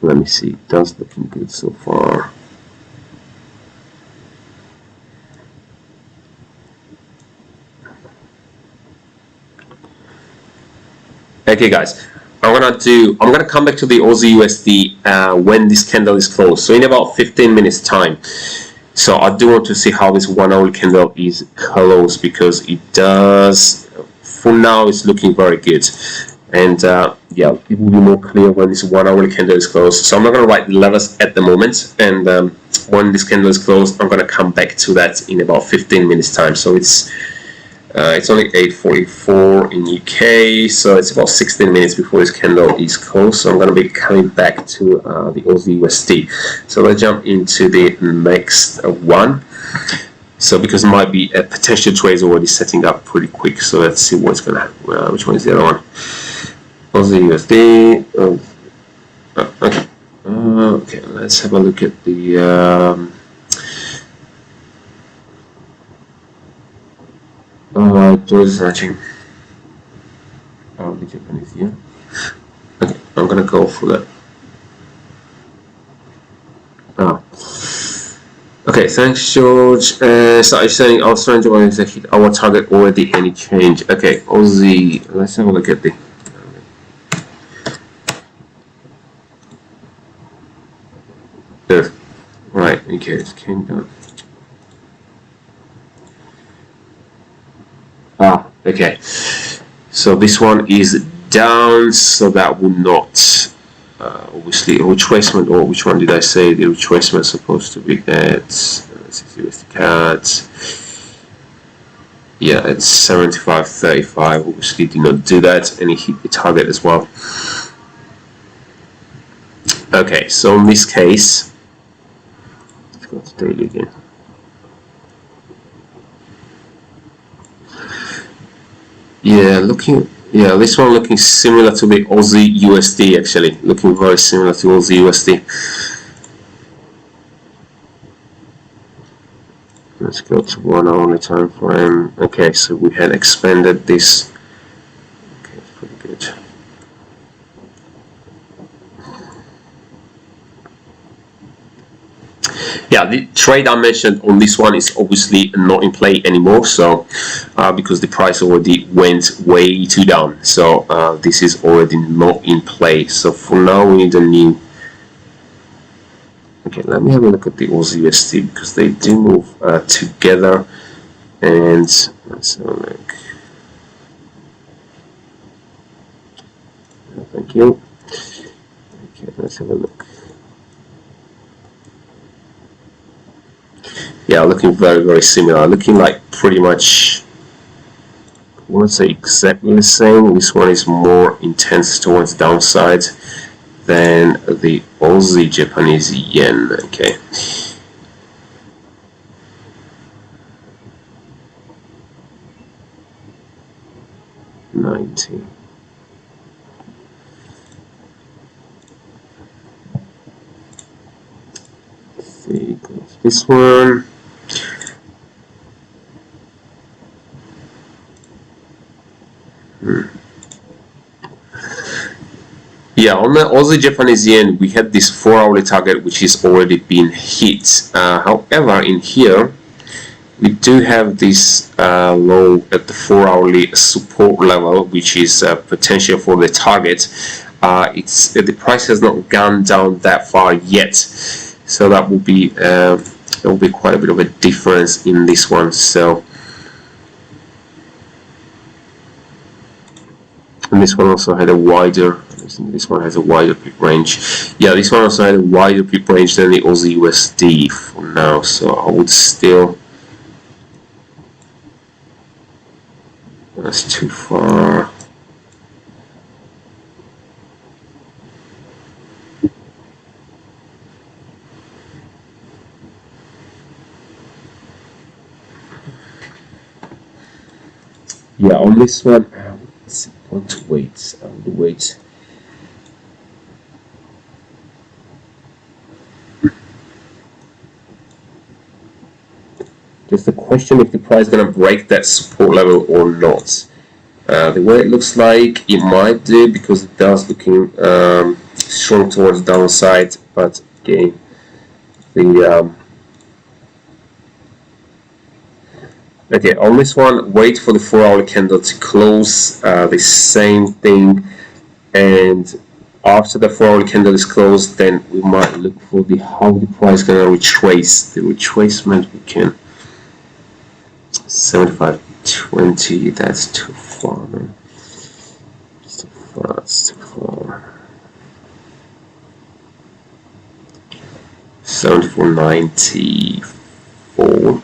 Let me see. It does looking good so far. Okay, guys, I'm gonna come back to the Aussie USD when this candle is closed. So in about 15 minutes time. So I do want to see how this 1-hour candle is closed, because it does, for now, it's looking very good. And yeah, it will be more clear when this 1-hour candle is closed. So I'm not gonna write the levels at the moment, and when this candle is closed, I'm gonna come back to that in about 15 minutes time. So it's only 8:44 in UK, so it's about 16 minutes before this candle is closed. So I'm going to be coming back to the Aussie USD. So let's jump into the next one. So because it might be a potential trade already setting up pretty quick. So let's see what's going to happen. Which one is the other one? Aussie USD. Okay. Okay. Let's have a look at the. Just searching. The Japanese, yeah. Okay, I'm gonna go for that. Okay, thanks, George. So you're saying I was trying to hit our target already. Any change? Okay, Aussie. Let's have a look at the. Right. Okay, it came down. Okay, so this one is down, so that will not obviously a retracement, or which one did I say the retracement is supposed to be at? Let's see with the cards. Yeah, it's 75.35. Obviously did not do that, and it hit the target as well. Okay, so in this case, let's go to daily again. Yeah, this one looking similar to the Aussie USD, actually. Looking very similar to Aussie USD. Let's go to 1 hourly time frame. Okay, so we had expanded this. Okay, pretty good. Yeah, the trade I mentioned on this one is obviously not in play anymore, so because the price already went way too down, so this is already not in play. So for now we need a new. Okay, let me have a look at the Aussie USD, because they do move together, and let's have a look. Thank you. Okay, let's have a look. Yeah, looking very, very similar. Looking like pretty much, I won't say exactly the same. This one is more intense towards downside than the Aussie Japanese yen. Okay. $90. Let's see, this one. Yeah, on the Aussie Japanese yen, we had this 4 hourly target which is already been hit. However, in here, we do have this low at the 4 hourly support level, which is potential for the target. The price has not gone down that far yet, so that will be quite a bit of a difference in this one. So. And this one also had a wider. This one has a wider pip range. Yeah, this one also had a wider pip range than the Aussie USD for now. So I would still. That's too far. Yeah, on this one. I want to wait. I want to wait. Just the question if the price is going to break that support level or not. The way it looks like, it might do, because it does looking strong towards downside. But again, the okay, on this one, wait for the 4 hourly candle to close, the same thing, and after the 4 hourly candle is closed, then we might look for how the price is going to retrace. The retracement we can 75.20. That's too far, man. It's too far. It's too far. 74.94.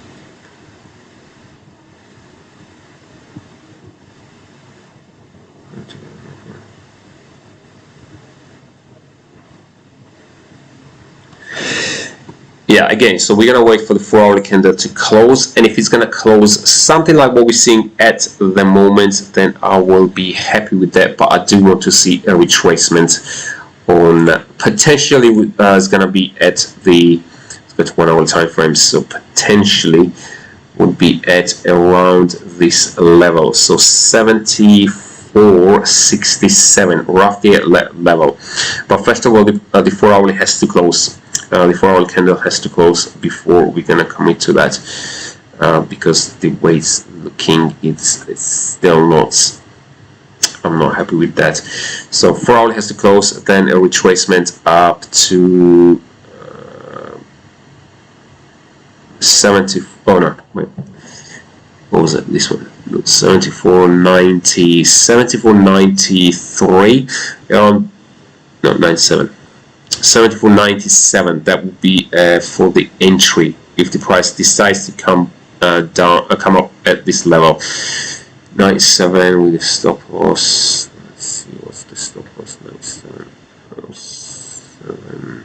Yeah, again, so we're going to wait for the 4 hourly candle to close, and if it's going to close something like what we're seeing at the moment, then I will be happy with that. But I do want to see a retracement on, potentially it's going to be at the, let's go to 1 hour time frame, so potentially would be at around this level, so 74.67, roughly at level. But first of all, the 4 hourly has to close. The 4 hourly candle has to close before we're gonna commit to that, because the way it's looking, it's still not. I'm not happy with that. So 4 hourly has to close, then a retracement up to 70. Oh no, wait. What was it? This one. 74.90, 74.93. no, 97. 74.97. That would be for the entry if the price decides to come come up at this level. 97 with a stop loss. Let's see what's the stop loss. 97. 07.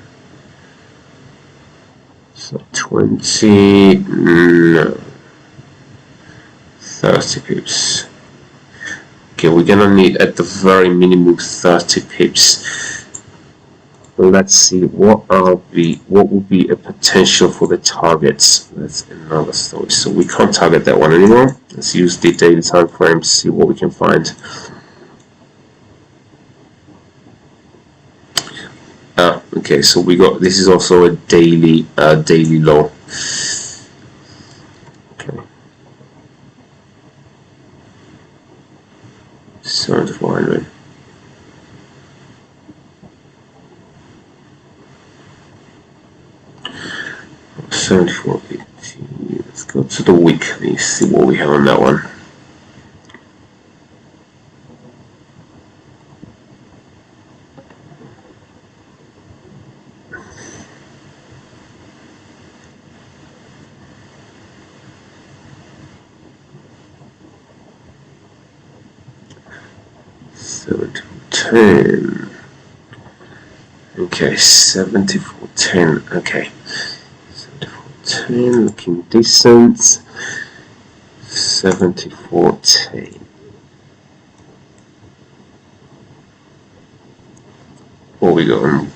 So 20. No. 30 pips. Okay, we're gonna need at the very minimum 30 pips. Let's see what would be a potential for the targets. That's another story. So we can't target that one anymore. Let's use the daily time frame to see what we can find. Okay, so we got, this is also a daily low. Okay. 7400. Let's go to the weekly, see what we have on that one. $74.10. Okay, 74.10. Okay. 10 looking decent. 74.10. What we got on?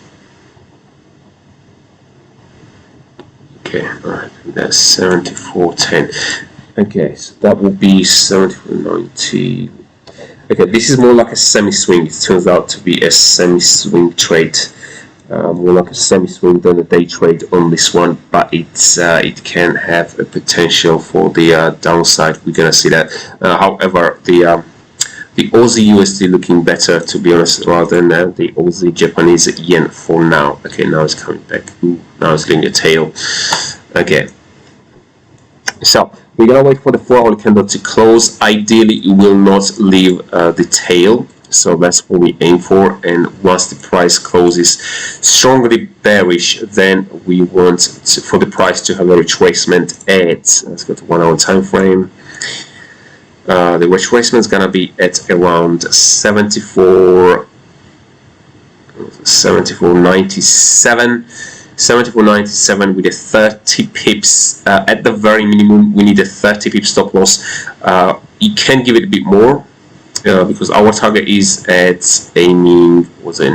Okay, alright, that's 74.10. Okay, so that will be 74.90. Okay, this is more like a semi-swing. It turns out to be a semi-swing trade. More like a semi-swing than a day trade on this one, but it can have a potential for the downside. We're gonna see that. However, the Aussie USD looking better, to be honest, rather than the Aussie Japanese yen for now. Okay, now it's coming back. Ooh, now it's getting a tail. Okay, so we're gonna wait for the 4-hour candle to close. Ideally, it will not leave the tail. So that's what we aim for, and once the price closes strongly bearish, then we want for the price to have a retracement at, let's go to 1 hour time frame. The retracement is gonna be at around 74.97. 74.97 with a 30 pips at the very minimum. We need a 30 pip stop loss. You can give it a bit more. Because our target is at aiming, was it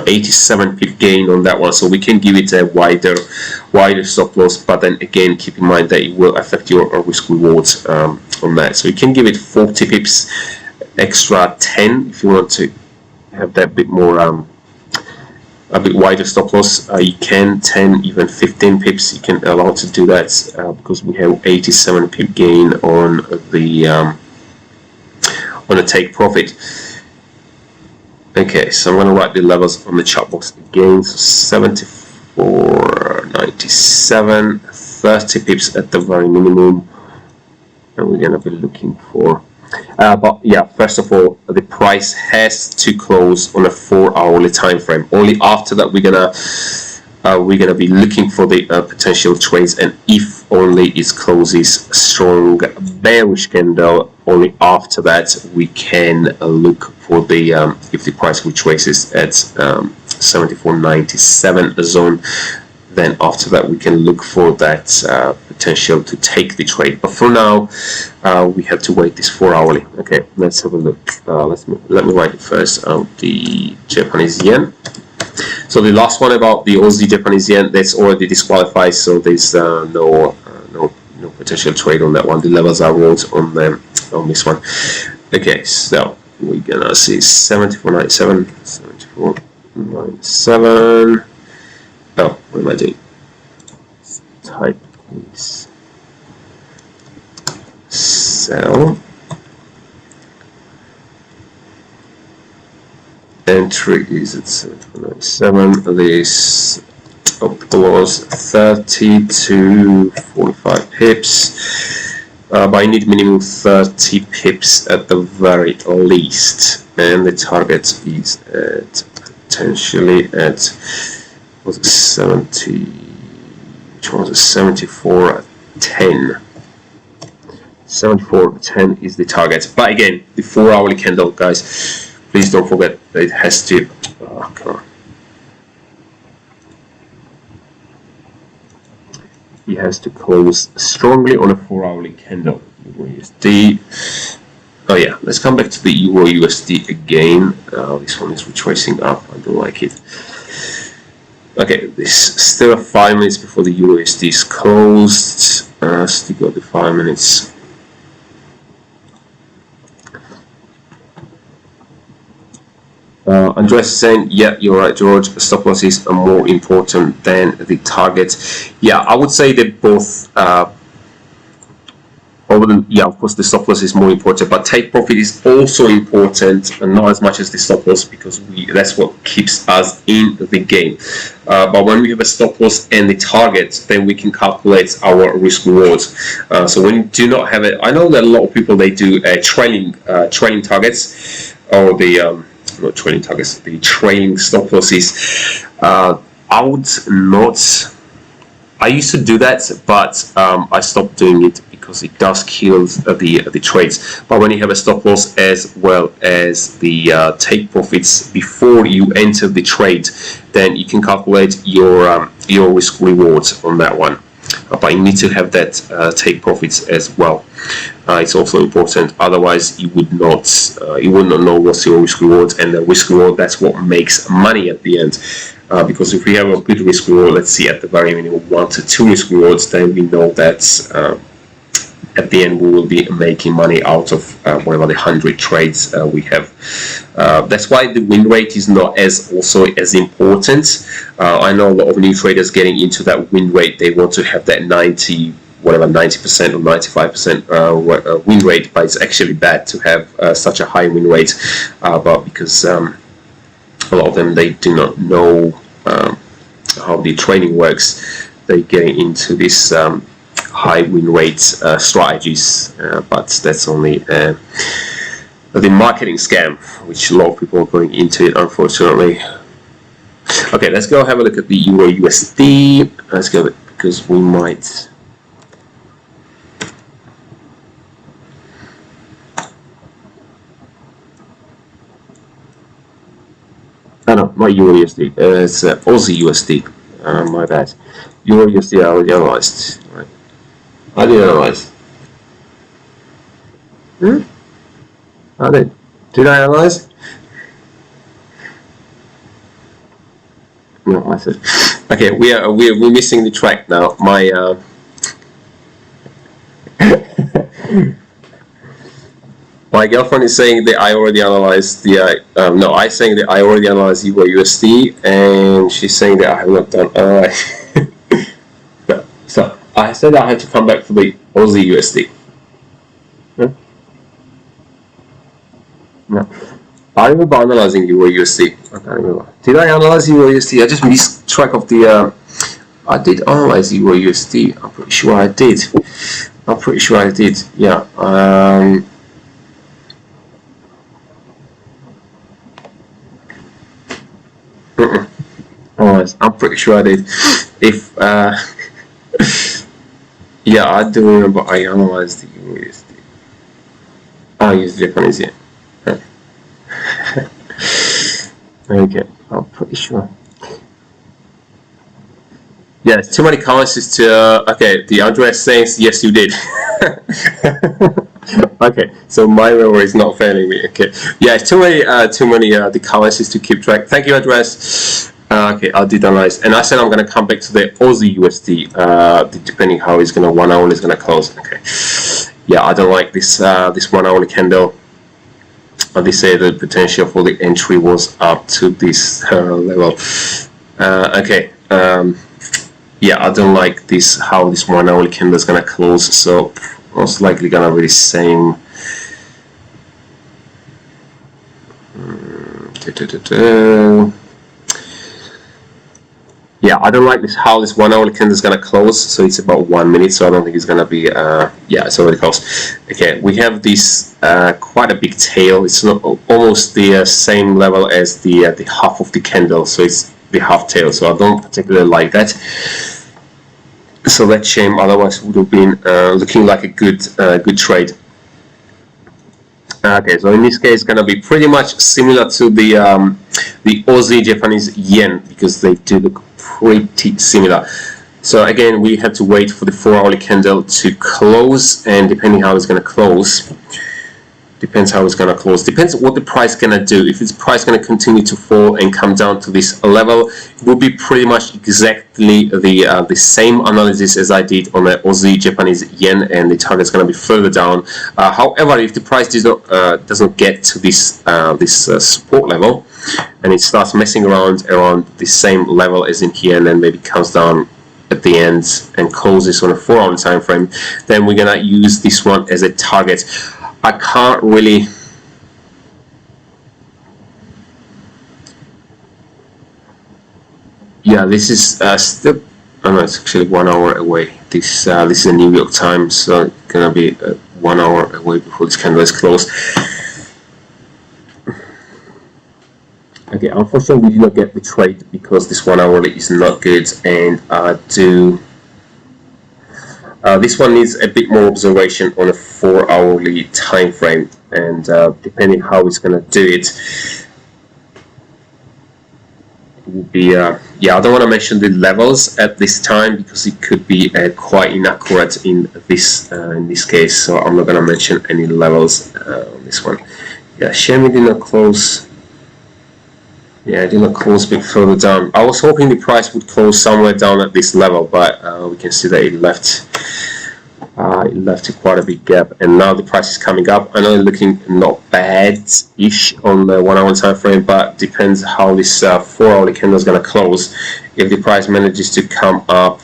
87 pip gain on that one, so we can give it a wider stop loss, but then again keep in mind that it will affect your risk rewards on that. So you can give it 40 pips, extra 10 if you want to have that bit more a bit wider stop loss. You can 10, even 15 pips. You can allow to do that because we have 87 pip gain on the take profit. Okay, so I'm going to write the levels on the chart box again. So 74.97, 30 pips at the very minimum, and we're going to be looking for. But yeah, first of all, the price has to close on a 4-hourly time frame. Only after that we're gonna be looking for the potential trades, and if only it closes strong bearish candle, only after that we can look for the if the price retraces at 74.97 zone, then after that we can look for that potential to take the trade. But for now we have to wait this 4-hourly. Okay, let's have a look. Let me write it first. The Japanese yen. So the last one about the Aussie Japanese yen, that's already disqualified, so there's no potential trade on that one. The levels are wrote on this one. Okay, so we're gonna see 74.97, 74.97. Oh, what am I doing? Type this. Sell. Entry is at 7.97. This was 30 to 45 pips. But I need minimum 30 pips at the very least. and the target is at potentially at, was it 70, which was it, 74.10. 74.10 is the target. But again, the 4-hourly candle, guys, please don't forget that it has to, oh, come on. It has to close strongly on a 4-hourly candle. USD. Oh yeah, let's come back to the Euro USD again. This one is retracing up. I don't like it. Okay, this still 5 minutes before the Euro USD is closed. Still got the 5 minutes. Andres is saying, yeah, you're right, George. Stop losses are more important than the target. Yeah, I would say they both. Yeah, of course, the stop loss is more important, but take profit is also important, and not as much as the stop loss, because that's what keeps us in the game. But when we have a stop loss and the target, then we can calculate our risk rewards. So when you do not have it, I know that a lot of people, they do trailing targets, or the not trailing targets, the trailing stop losses. I would not. I used to do that, but I stopped doing it because it does kill the trades. But when you have a stop loss as well as the take profits before you enter the trade, then you can calculate your risk rewards on that one. But you need to have that take profits as well. It's also important. Otherwise, you would not know what's your risk reward, and the risk reward, that's what makes money at the end. Because if we have a good risk reward, let's see, at the very minimum 1 to 2 risk rewards, then we know that at the end we will be making money out of whatever the 100 trades we have. That's why the win rate is not as important. I know a lot of new traders getting into that win rate. They want to have that 90% or 95% win rate, but it's actually bad to have such a high win rate. But because a lot of them, they do not know how the trading works, they get into this high win rate strategies, but that's only the marketing scam, which a lot of people are going into it, unfortunately. Okay, let's go have a look at the Euro USD. Let's go, because we might. No, not Euro USD. It's Aussie USD. My bad. Euro USD I already analyzed. Right. I did analyze. Did I analyze? No, I said. Okay, we're missing the track now. My my girlfriend is saying that I already analyzed the. No, I'm saying that I already analyzed Euro USD, and she's saying that I have not done. So I said I had to come back to the Aussie USD. No, I remember analyzing Euro USD. I can't remember. Did I analyze Euro USD? I just missed track of the. I did analyze Euro USD. I'm pretty sure I did. Yeah. I'm pretty sure I did. If yeah, I do remember I analyzed the USD. I use Japanese yen. Okay, I'm pretty sure. Yeah, it's too many currencies to. Okay, the address says yes, you did. Okay, so my memory is not failing me. Okay, yeah, it's too many the currencies to keep track. Thank you, address. Okay, I did analyze, and I said I'm going to come back to the Aussie USD, depending how it's going to 1 hour is going to close. Okay, yeah, I don't like this this 1 hour candle. They say the potential for the entry was up to this level. Okay, yeah, I don't like this how this 1 hour candle is going to close. So most likely going to be the same. Yeah, I don't like this how this 1 hour candle is going to close. So it's about 1 minute, so I don't think it's going to be yeah, it's already closed. Okay, we have this quite a big tail. It's not almost the same level as the half of the candle, so it's the half tail. So I don't particularly like that. So that's shame. Otherwise, it would have been looking like a good trade. Okay, so in this case, it's gonna be pretty much similar to the Aussie Japanese yen, because they do look pretty similar. So again, we have to wait for the 4-hourly candle to close, and depending how it's gonna close, depends what the price gonna do. If its price gonna continue to fall and come down to this level, it will be pretty much exactly the same analysis as I did on the Aussie Japanese yen, and the target's gonna be further down. However, if the price doesn't get to this support level, and it starts messing around the same level as in here, and then maybe comes down at the end and closes on a 4-hour time frame, then we're gonna use this one as a target. I can't really, yeah, this is still, oh no, it's actually 1 hour away. This is a New York time, so it's gonna be 1 hour away before this candle is closed. Okay, unfortunately we did not get the trade because this 1 hourly is not good, and this one needs a bit more observation on a 4-hourly time frame, and depending how it's going to do it, will be yeah, I don't want to mention the levels at this time because it could be quite inaccurate in this case, so I'm not going to mention any levels on this one. Yeah, shame it did not close. Yeah, it did not close a bit further down. I was hoping the price would close somewhere down at this level, but we can see that it left quite a big gap, and now the price is coming up. I know it's looking not bad-ish on the 1 hour time frame, but depends how this 4-hourly candle is going to close. If the price manages to come up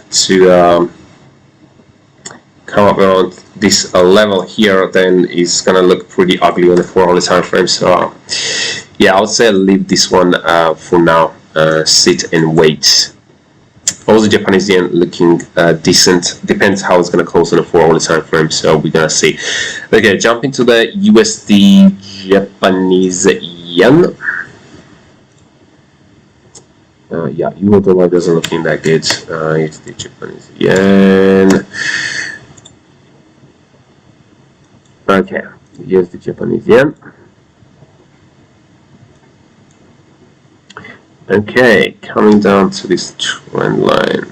around this level here, then it's going to look pretty ugly on the 4-hourly time frame. So yeah, I would say leave this one for now. Sit and wait. Also, Japanese yen looking decent. Depends how it's going to close on a 4-hourly time frame. So we're gonna see. Okay, jump into the USD Japanese yen. Yeah, euro dollar doesn't looking that good. USD Japanese yen. Okay, USD Japanese yen. Okay, coming down to this trend line.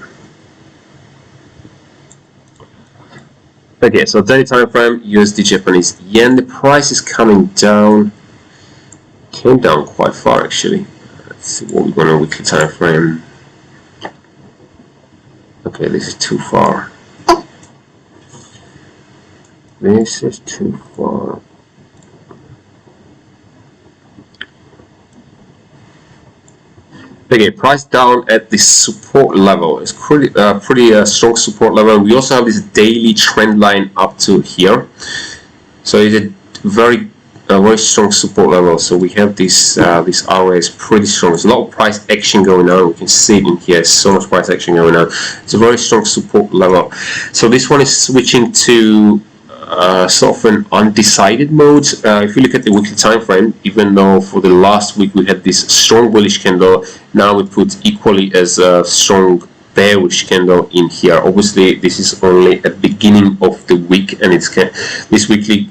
Okay, so daily time frame, USD Japanese yen. The price is coming down. Came down quite far actually. Let's see what we're going on weekly time frame. Okay, this is too far. This is too far. Okay, price down at the support level. It's pretty strong support level. We also have this daily trend line up to here, so it's a very strong support level. So we have this RA is pretty strong. There's a lot of price action going on. We can see it in here. So much price action going on. It's a very strong support level. So this one is switching to sort of an undecided mode. If you look at the weekly time frame, even though for the last week we had this strong bullish candle, now we put equally as a strong bearish candle in here. Obviously, this is only a beginning of the week, and it's this weekly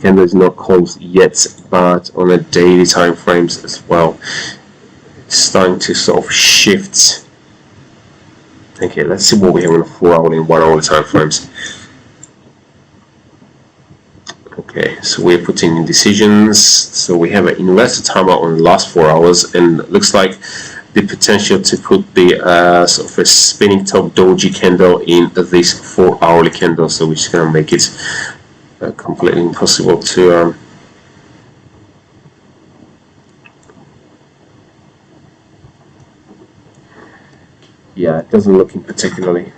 candle is not closed yet, but on a daily time frames as well, it's starting to sort of shift. Okay, let's see what we have on the 4-hourly and 1-hourly time frames. Okay, so we're putting in decisions. So we have an inverted timer on the last 4 hours, and it looks like the potential to put the sort of a spinning top doji candle in this 4-hourly candle. So we're just going to make it completely impossible to yeah, it doesn't look in particularly.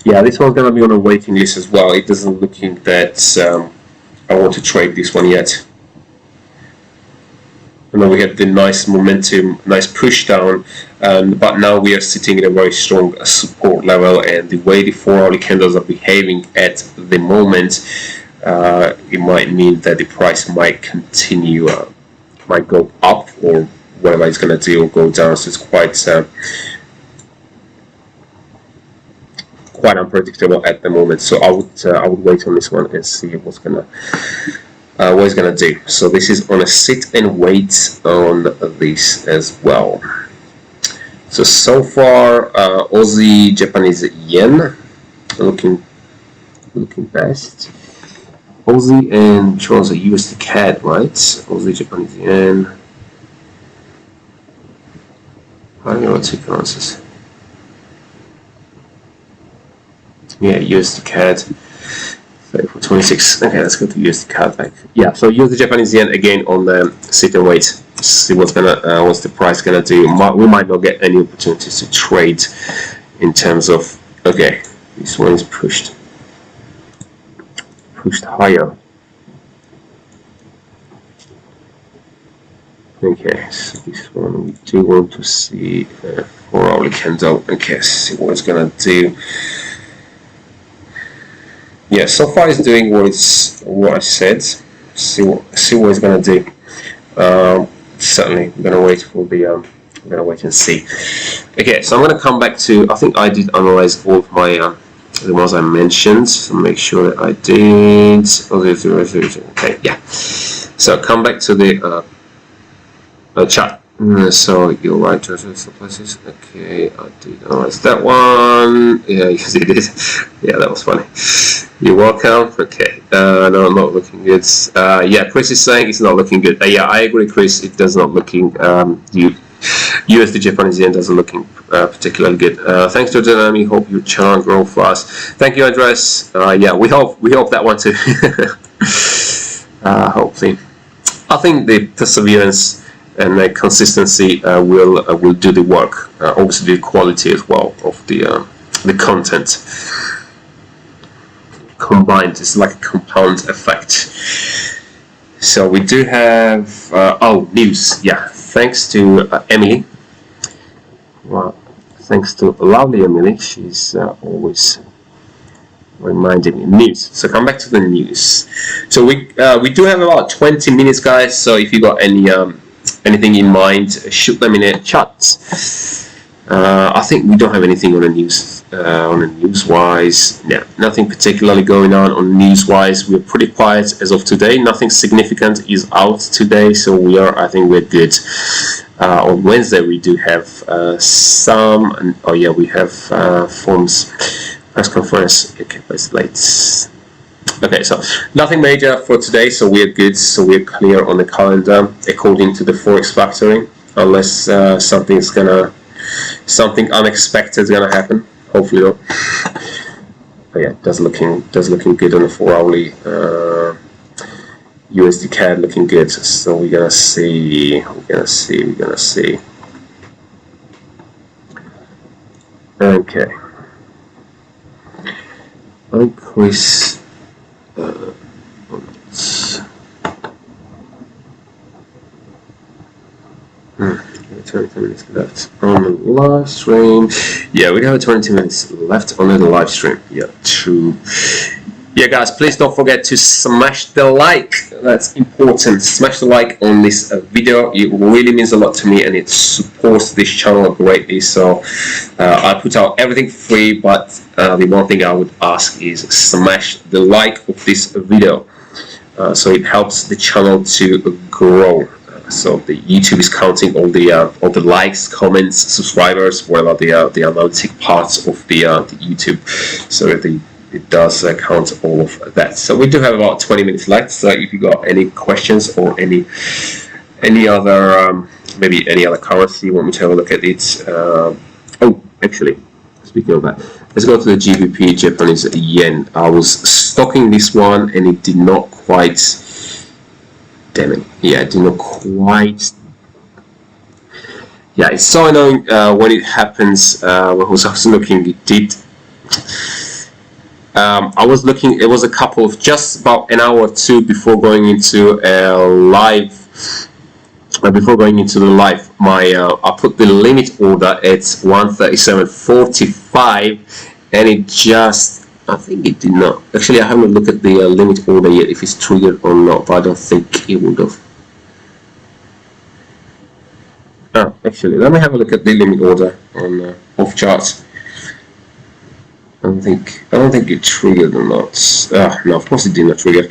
Yeah, this one's going to be on a waiting list as well. It doesn't look that I want to trade this one yet. and then we had the nice momentum, nice push down, but now we are sitting in a very strong support level, and the way the 4-hourly candles are behaving at the moment, it might mean that the price might continue, might go up, or whatever it's going to do, or go down. So it's quite unpredictable at the moment. So I would wait on this one and see what it's gonna do. So this is on a sit and wait on this as well. So far, Aussie Japanese yen looking best. Aussie and Charles a USD CAD, right? Aussie Japanese yen. How do you know two currencies? Yeah, USD CAD. So for 26. Okay, let's go to USD CAD. Like, yeah, so use the Japanese yen again on the sit and wait. See what's the price gonna do. We might not get any opportunities to trade in terms of. Okay, this one is pushed higher. Okay, so this one we do want to see 4-hourly candle. Okay, see what it's gonna do. Yeah, so far it's doing what I said. See what it's gonna do. Certainly, I'm gonna wait for the. I'm gonna wait and see. Okay, so I'm gonna come back to. I think I did analyze all of my the ones I mentioned. So make sure that I did. Okay, yeah. So come back to the chat. So you're right, places. Okay, I did analyze that one. Yeah, yes, it did. Yeah, that was funny. You're welcome. Okay, no, not looking good. Yeah, Chris is saying it's not looking good. Yeah, I agree, Chris. It does not looking. USD Japanese yen doesn't looking particularly good. Thanks to Tradermind. Hope your channel grow fast. Thank you, Andres. Yeah, we hope that one too. Hopefully, I think the perseverance and the consistency will do the work. Obviously, the quality as well of the content combined is like a compound effect. So we do have news. Yeah, thanks to Emily. Well, thanks to lovely Emily. She's always reminding me news. So come back to the news. So we do have about 20 minutes, guys. So if you got anything in mind, shoot them in the chat. I think we don't have anything on the news. On the news-wise, yeah, nothing particularly going on news-wise. We're pretty quiet as of today. Nothing significant is out today, so I think we're good. On Wednesday, we do have some. Oh yeah, we have forms press conference. Okay, but it's late. Okay, so nothing major for today, so we're good. So we're clear on the calendar according to the Forex Factory, unless something unexpected is gonna happen. Hopefully not. But yeah, does looking good on the 4-hourly. USD CAD looking good. So we're gonna see. Okay. Chris. 20 minutes left on the live stream. Yeah, we have 20 minutes left on the live stream. Yeah, true. Yeah, guys, please don't forget to smash the like. That's important. Smash the like on this video. It really means a lot to me, and it supports this channel greatly. So I put out everything free, but the one thing I would ask is smash the like of this video, so it helps the channel to grow. So the YouTube is counting all the likes, comments, subscribers, whatever the analytic parts of the YouTube. So it does count all of that. So we do have about 20 minutes left. So if you got any questions or any other maybe any other currency you want me to have a look at it. Actually, speaking of that, let's go to the GBP Japanese yen. I was stocking this one and it did not quite. Damn it. Yeah, it did not quite. Yeah, it's so annoying when it happens. When I was looking, it did. I was looking, it was a couple of just about an hour or two before going into a live before going into the live, I put the limit order at 137.45, and it just, I think it did not. Actually, I haven't looked at the limit order yet, if it's triggered or not, but I don't think it would have. Oh, actually, let me have a look at the limit order on off charts. I don't think it triggered or not. No, of course it did not trigger.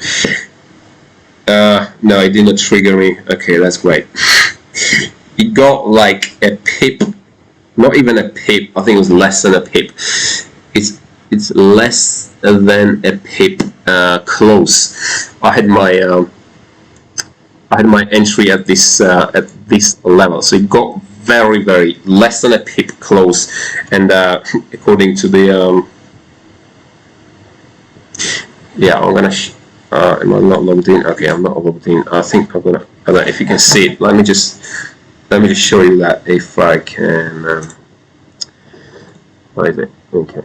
No, it did not trigger me. Okay, that's great. It got like a pip, not even a pip. I think it was less than a pip. It's less than a pip close. I had my entry at this level, so it got very less than a pip close, and according to the yeah, I'm gonna am I not logged in? Okay, I'm not logged in. I think I'm gonna, I don't know if you can see it. Let me just show you that if I can. What is it? Okay,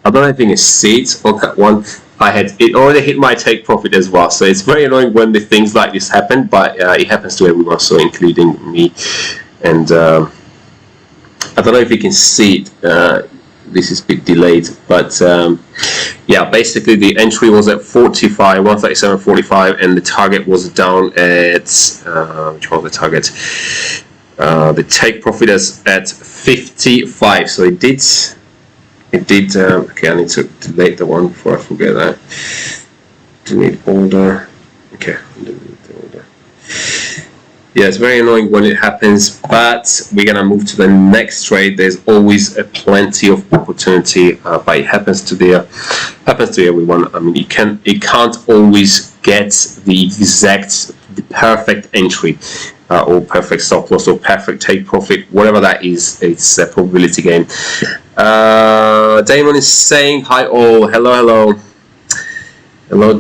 I don't know if you can see it on that one. It already hit my take profit as well, so it's very annoying when the things like this happen, but it happens to everyone, so including me. And I don't know if you can see it. This is a bit delayed, but yeah, basically the entry was at 137.45, and the target was down at which one was the target? The take profit is at 55. So it did. Okay, I need to delete the one before I forget that. Delete order. Okay, delete the order. Yeah, it's very annoying when it happens, but we're gonna move to the next trade. There's always a plenty of opportunity, but it happens to everyone. I mean, it can't always get the perfect entry, or perfect stop loss, or perfect take profit, whatever that is. It's a probability game. Damon is saying hi all. Hello,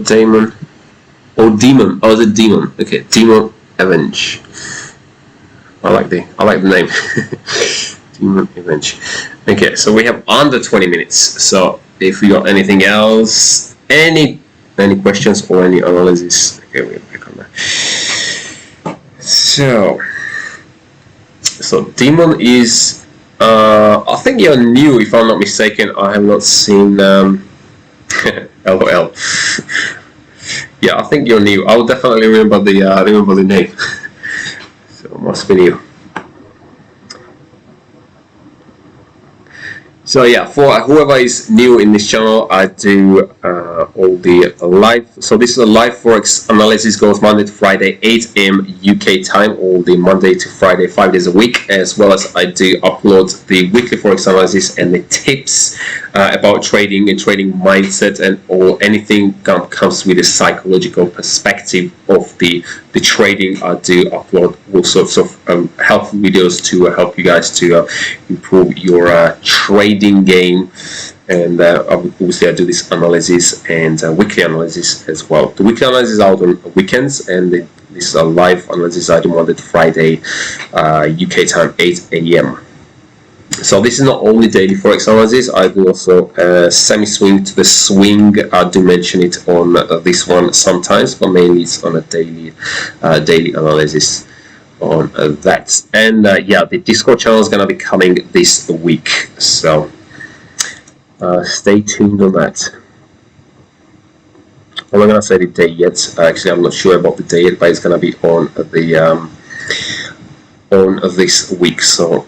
Damon. Oh, Demon. Oh, the Demon. Okay, Demon Avenge. I like the name. Demon Avenge. Okay, so we have under 20 minutes. So if you got anything else, any questions or any analysis, okay, we're back on that. So Demon is. I think you're new, if I'm not mistaken. I have not seen. LOL. Yeah, I think you're new. I'll definitely remember the name. So it must be new. So yeah, for whoever is new in this channel, I do all the live. So this is a live forex analysis, goes Monday to Friday, 8 AM UK time, all the Monday to Friday, 5 days a week, as well as I do upload the weekly forex analysis and the tips about trading and trading mindset, and anything comes with a psychological perspective of the trading. I do upload all sorts of helpful videos to help you guys to improve your trading game. And obviously I do this analysis and weekly analysis as well. The weekly analysis is out on weekends, and this is a live analysis I do Monday to Friday, UK time, 8 AM. So this is not only daily forex analysis. I do also semi-swing to the swing. I do mention it on this one sometimes, but mainly it's on a daily analysis on that. And yeah, the Discord channel is going to be coming this week, so stay tuned on that. I'm not going to say the day yet. Actually, I'm not sure about the day yet, but it's going to be on the on this week. So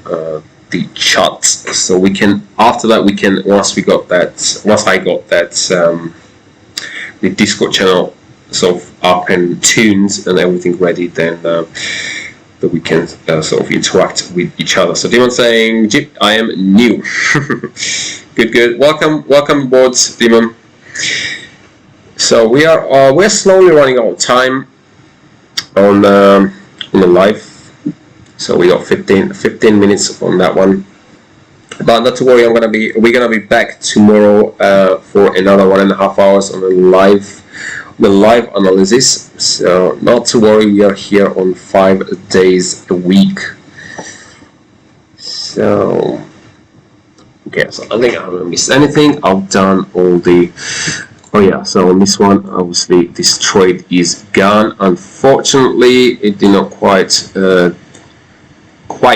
the charts. So we can, after that, we can, once I got that, the Discord channel sort of up and tuned and everything ready, then that we can sort of interact with each other. So Demon saying, Jip, I am new. Good. Welcome aboard, Demon. So we're slowly running out of time on the live. So we got 15 minutes on that one. But not to worry, we're gonna be back tomorrow for another 1.5 hours on the live analysis. So not to worry, we are here on 5 days a week. So okay, so I think I haven't missed anything. I've done all the Oh yeah, so on this one, obviously this trade is gone. Unfortunately, it did not quite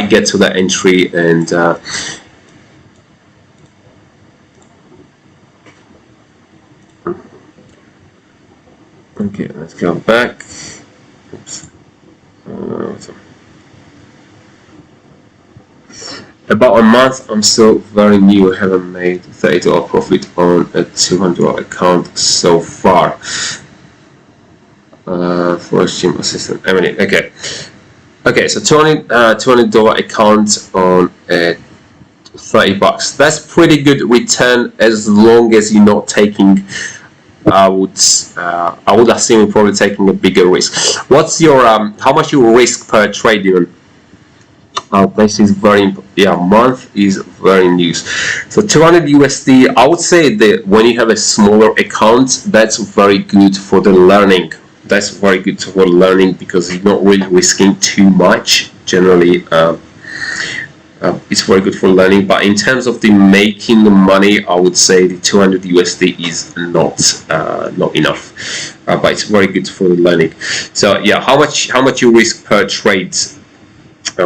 get to that entry, and okay, let's go back. Oops. About a month, I'm still very new. I haven't made $30 profit on a $200 account so far. Forex gym assistant. Okay, so $200 account on $30. That's pretty good return as long as you're not taking. I would assume you're probably taking a bigger risk. What's your how much you risk per trade even? This is very, yeah, month is very new. So 200 USD, I would say that when you have a smaller account, that's very good for the learning. That's very good for learning because you're not really risking too much. Generally, it's very good for learning. But in terms of the making the money, I would say the 200 USD is not enough. But it's very good for the learning. So yeah, how much you risk per trade? So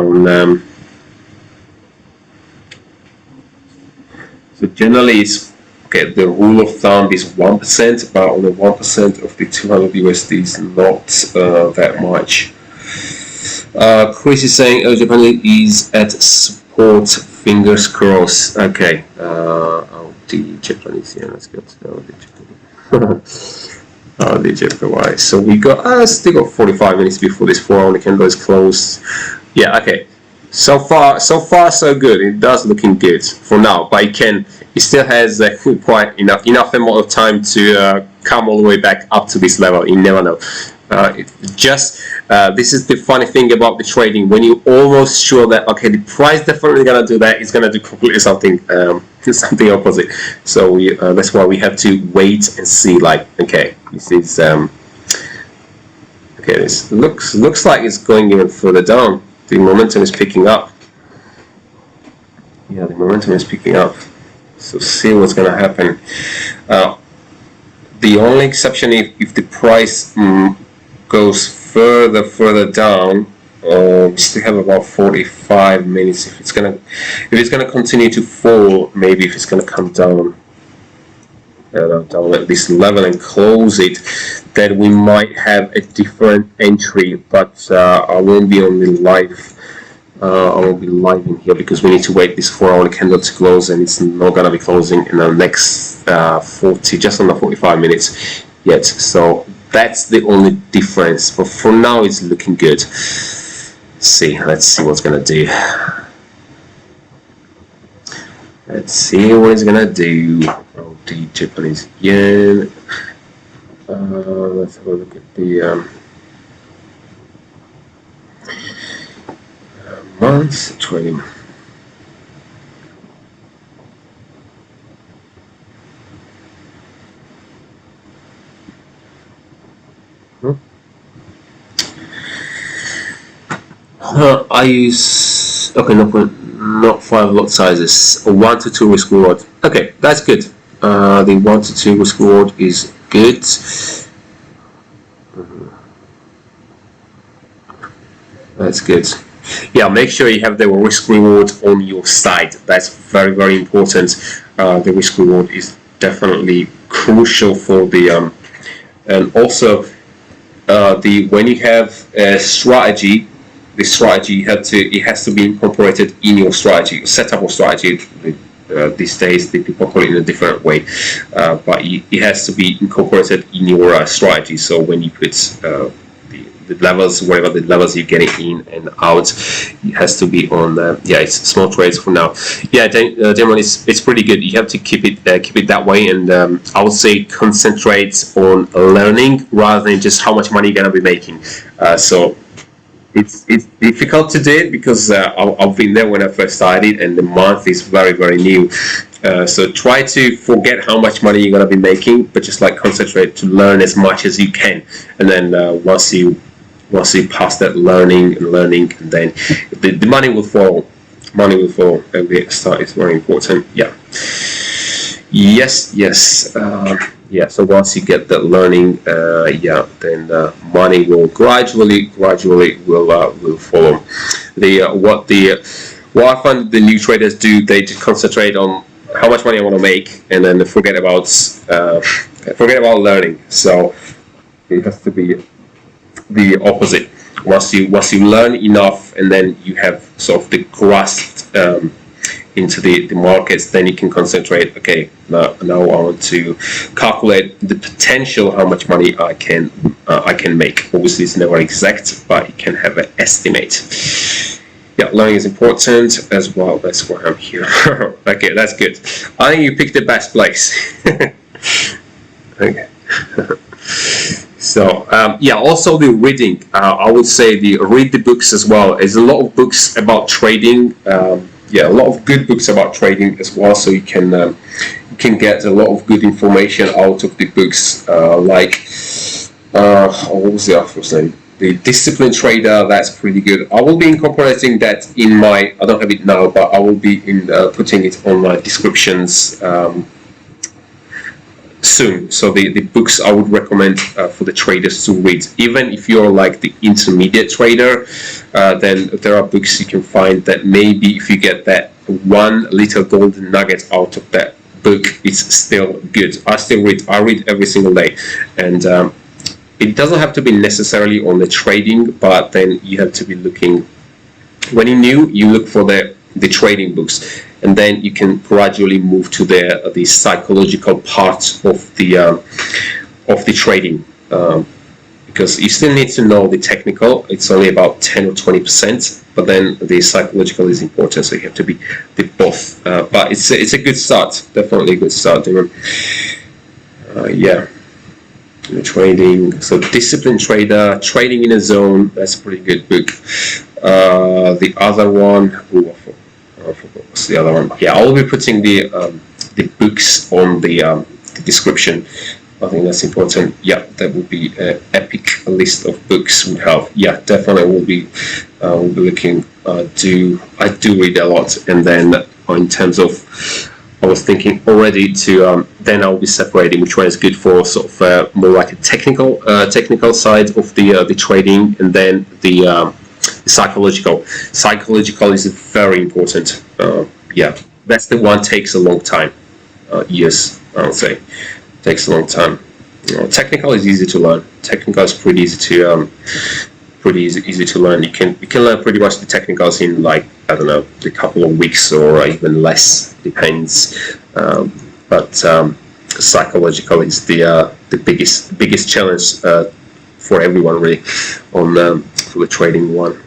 generally it's okay, the rule of thumb is 1%, but only 1% of the 200 USD is not that much. Chris is saying Japan is at support, fingers crossed. Okay, the Japanese, yeah, let's go to the Japanese. Usdjpy. So we got still got 45 minutes before this 4-hour candle is closed. Yeah, okay. So far so good. It does looking good for now, but it still has quite enough amount of time to come all the way back up to this level. You never know. This is the funny thing about the trading. When you're almost sure that okay, the price definitely gonna do that, it's gonna do completely something opposite. So that's why we have to wait and see. Like, okay, this is okay. This looks like it's going even further down. The momentum is picking up. Yeah, the momentum is picking up. So see what's gonna happen. The only exception if the price goes further down, we still have about 45 minutes. If it's gonna continue to fall, maybe if it's gonna come down at this level and close it, then we might have a different entry. But I won't be on the live. I won't be live in here because we need to wait this 4-hour candle to close, and it's not gonna be closing in the next just under 45 minutes yet. So that's the only difference. But for now, it's looking good. Let's see what's gonna do. Let's see what it's gonna do. Oh, the Japanese yen. Let's have a look at the month trading. I use not 5 lot sizes, 1 to 2 risk reward. Okay, that's good. The 1 to 2 risk reward is good. That's good. Yeah, make sure you have the risk reward on your side. That's very, very important. The risk reward is definitely crucial for the and also when you have a strategy, the strategy it has to be incorporated in your strategy, setup of strategy. These days, the people call it in a different way, but it has to be incorporated in your strategy. So when you put the levels, whatever the levels you're getting in and out, it has to be on. It's small trades for now. Yeah, generally it's pretty good. You have to keep it that way, and I would say concentrate on learning rather than just how much money you're gonna be making. So it's difficult to do it because I've been there when I first started, and the month is very, very new. So try to forget how much money you're gonna be making, but just like concentrate to learn as much as you can, and then once you pass that learning, and then the money will fall. Money will fall at the start. It's very important. Yeah. Yes. yeah, so once you get that learning, yeah, then money will gradually will follow. What I find the new traders do, they just concentrate on how much money I want to make, and then forget about learning. So it has to be the opposite. Once you learn enough, and then you have sort of the grasp into the markets, then you can concentrate. Okay, now I want to calculate the potential, how much money I can make. Obviously, it's never exact, but you can have an estimate. Yeah, learning is important as well. That's why I'm here. Okay, that's good. I think you picked the best place. Okay. So yeah, also the reading. I would say read the books as well. There's a lot of books about trading. Yeah, a lot of good books about trading as well. So you can get a lot of good information out of the books. Like what was the author's name? The Discipline Trader. That's pretty good. I will be incorporating that in my. I don't have it now, but I will be putting it on my descriptions soon. So the books I would recommend for the traders to read. Even if you're like the intermediate trader, then there are books you can find that maybe if you get that one little golden nugget out of that book, it's still good. I read every single day, and it doesn't have to be necessarily on the trading, but then you have to be looking. When you're new, you look for the trading books, and then you can gradually move to the psychological part of the trading, because you still need to know the technical. It's only about 10 or 20%, but then the psychological is important, so you have to be both. But it's a good start, definitely a good start. Yeah, the trading. So Discipline Trader, Trading in a Zone. That's a pretty good book. The other one. I forgot what's the other one. Yeah, I'll be putting the books on the description. I think that's important. Yeah, that would be an epic list of books would have. Yeah, definitely will be looking. I do read a lot, and then in terms of, I was thinking already to then I'll be separating which one is good for sort of more like a technical side of the trading, and then the psychological. Psychological is very important. Yeah, that's the one takes a long time. Years, I would say, takes a long time. Technical is easy to learn. Technical is pretty easy to learn. You can learn pretty much the technicals in, like, I don't know, a couple of weeks or even less, depends. But psychological is the biggest challenge for everyone, really, for the trading one.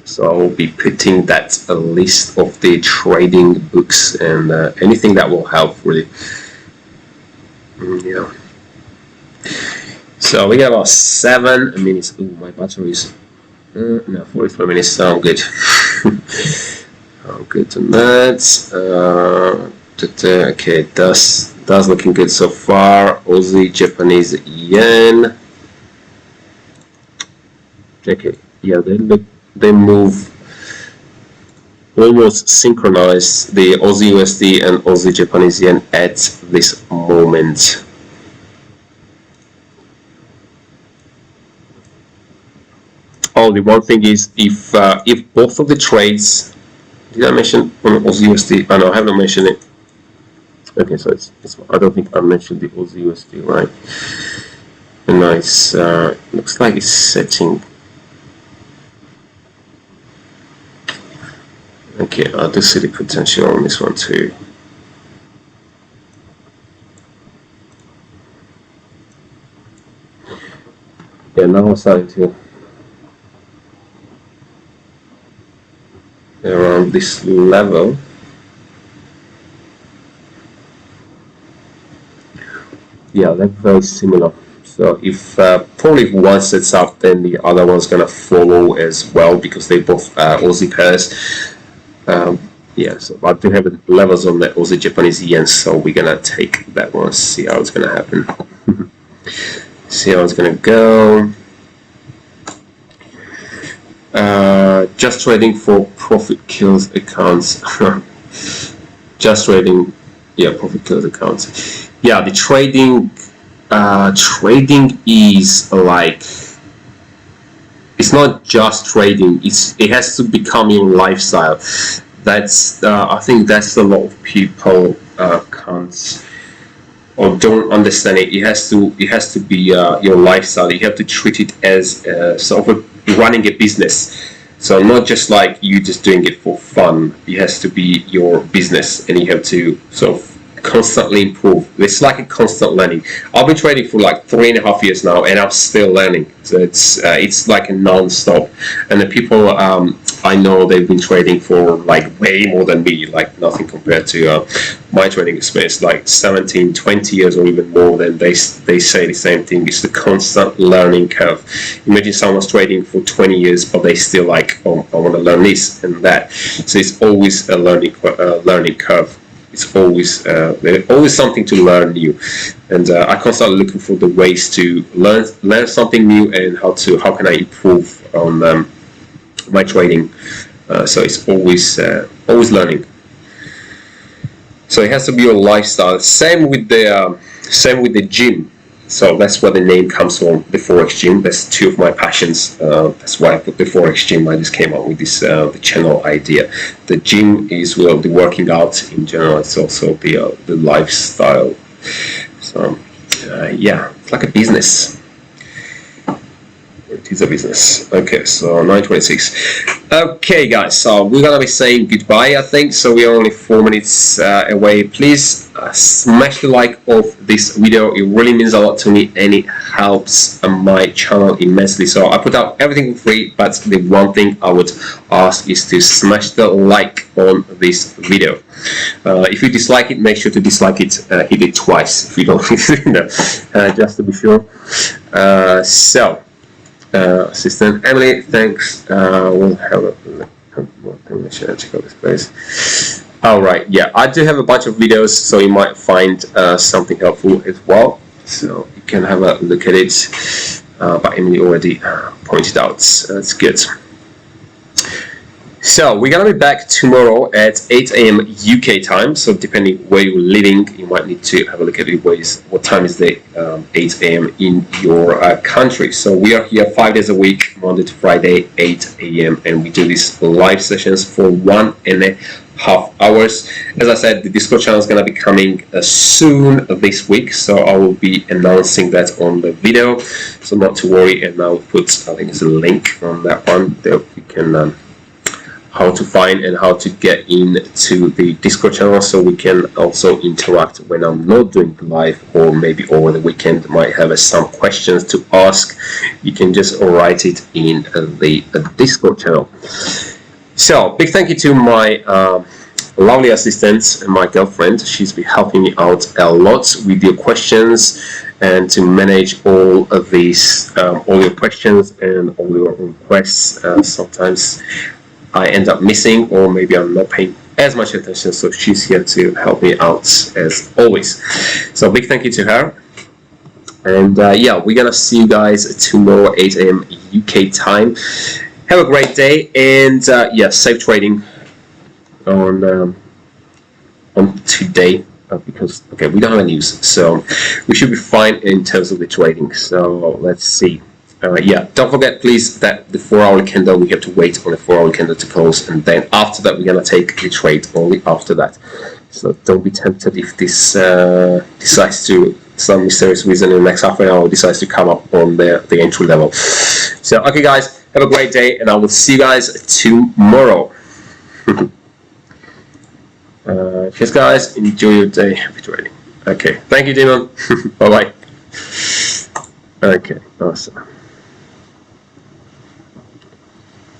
So I will be putting that a list of the trading books and anything that will help, really. Yeah. So we got about 7 minutes. Ooh, my battery is no, 43 minutes. Sound good. I'm good on that. Okay, that's looking good so far. Aussie, Japanese yen. Okay, yeah, they move almost synchronized, the Aussie USD and Aussie Japanese yen at this moment. Oh, the one thing is, if both of the trades, did I mention on Aussie USD? Oh, no, I haven't mentioned it. Okay, so it's I don't think I mentioned the Aussie USD, right? Nice. Looks like it's setting. Okay, I do see the potential on this one too. Yeah, now I'm starting to around this level. Yeah, they're very similar. So if probably if one sets up, then the other one's gonna follow as well, because they both Aussie pairs. Yeah, so I do have the levels on the Aussie Japanese yen, so we're gonna take that one, see how it's gonna happen. See how it's gonna go. Just trading for profit kills accounts. Just trading, yeah, profit kills accounts. yeah, the trading is like, it's not just trading, it has to become your lifestyle. That's I think that's a lot of people can't or don't understand it. It has to be your lifestyle. You have to treat it as sort of running a business. So not just like you just doing it for fun. It has to be your business, and you have to sort of constantly improve. It's like a constant learning. I've been trading for like 3.5 years now, and I'm still learning. So it's like a non-stop. And the people I know, they've been trading for like way more than me, like nothing compared to my trading experience, like 17, 20 years or even more. Than they say the same thing. It's the constant learning curve. Imagine someone's trading for 20 years, but they still like, oh, I want to learn this and that. So it's always a learning curve. It's always there's always something to learn new, and I constantly looking for the ways to learn something new, and how can I improve on my trading. So it's always learning. So it has to be your lifestyle. Same with the gym. So that's where the name comes from, the Forex Gym. That's two of my passions. That's why I put the Forex Gym. I just came up with this the channel idea. The gym is, well, the working out in general. It's also the lifestyle. So yeah, it's like a business. It is a business. Okay, so 9:26. Okay, guys, so we're gonna be saying goodbye, I think. So we are only 4 minutes away. Please smash the like of this video. It really means a lot to me, and it helps my channel immensely. So I put out everything for free, but the one thing I would ask is to smash the like on this video. If you dislike it, make sure to dislike it. Hit it twice if you don't, just to be sure. Assistant Emily, thanks. We'll have a look. Check out this place. Alright, yeah, I do have a bunch of videos, so you might find something helpful as well. So you can have a look at it. But Emily already pointed out. That's good. So we're gonna be back tomorrow at 8 AM UK time. So depending where you're living, you might need to have a look at it. What time is the 8 AM in your country? So we are here 5 days a week, Monday to Friday, 8 AM, and we do these live sessions for 1.5 hours. As I said, the Discord channel is going to be coming soon this week, so I will be announcing that on the video. So not to worry, and I'll put, I think it's a link on that one that you can. How to find and how to get into the Discord channel, so we can also interact when I'm not doing the live, or maybe over the weekend might have some questions to ask. You can just write it in the Discord channel. So big thank you to my lovely assistant and my girlfriend. She's been helping me out a lot with your questions and to manage all of these, all your questions and all your requests. Sometimes I end up missing, or maybe I'm not paying as much attention, so she's here to help me out as always. So big thank you to her. And yeah, we're gonna see you guys tomorrow 8 AM UK time. Have a great day, and yeah, safe trading on today, because okay, we don't have any news, so we should be fine in terms of the trading. So let's see. Yeah, don't forget please that the 4-hour candle, we have to wait on the 4-hour candle to close, and then after that we're gonna take the trade only after that. So don't be tempted if this decides to, some mysterious reason in the next half an hour decides to come up on the entry level. So okay guys, have a great day, and I will see you guys tomorrow. Cheers guys, enjoy your day, happy trading. Okay, thank you Demon. Bye bye. Okay, awesome.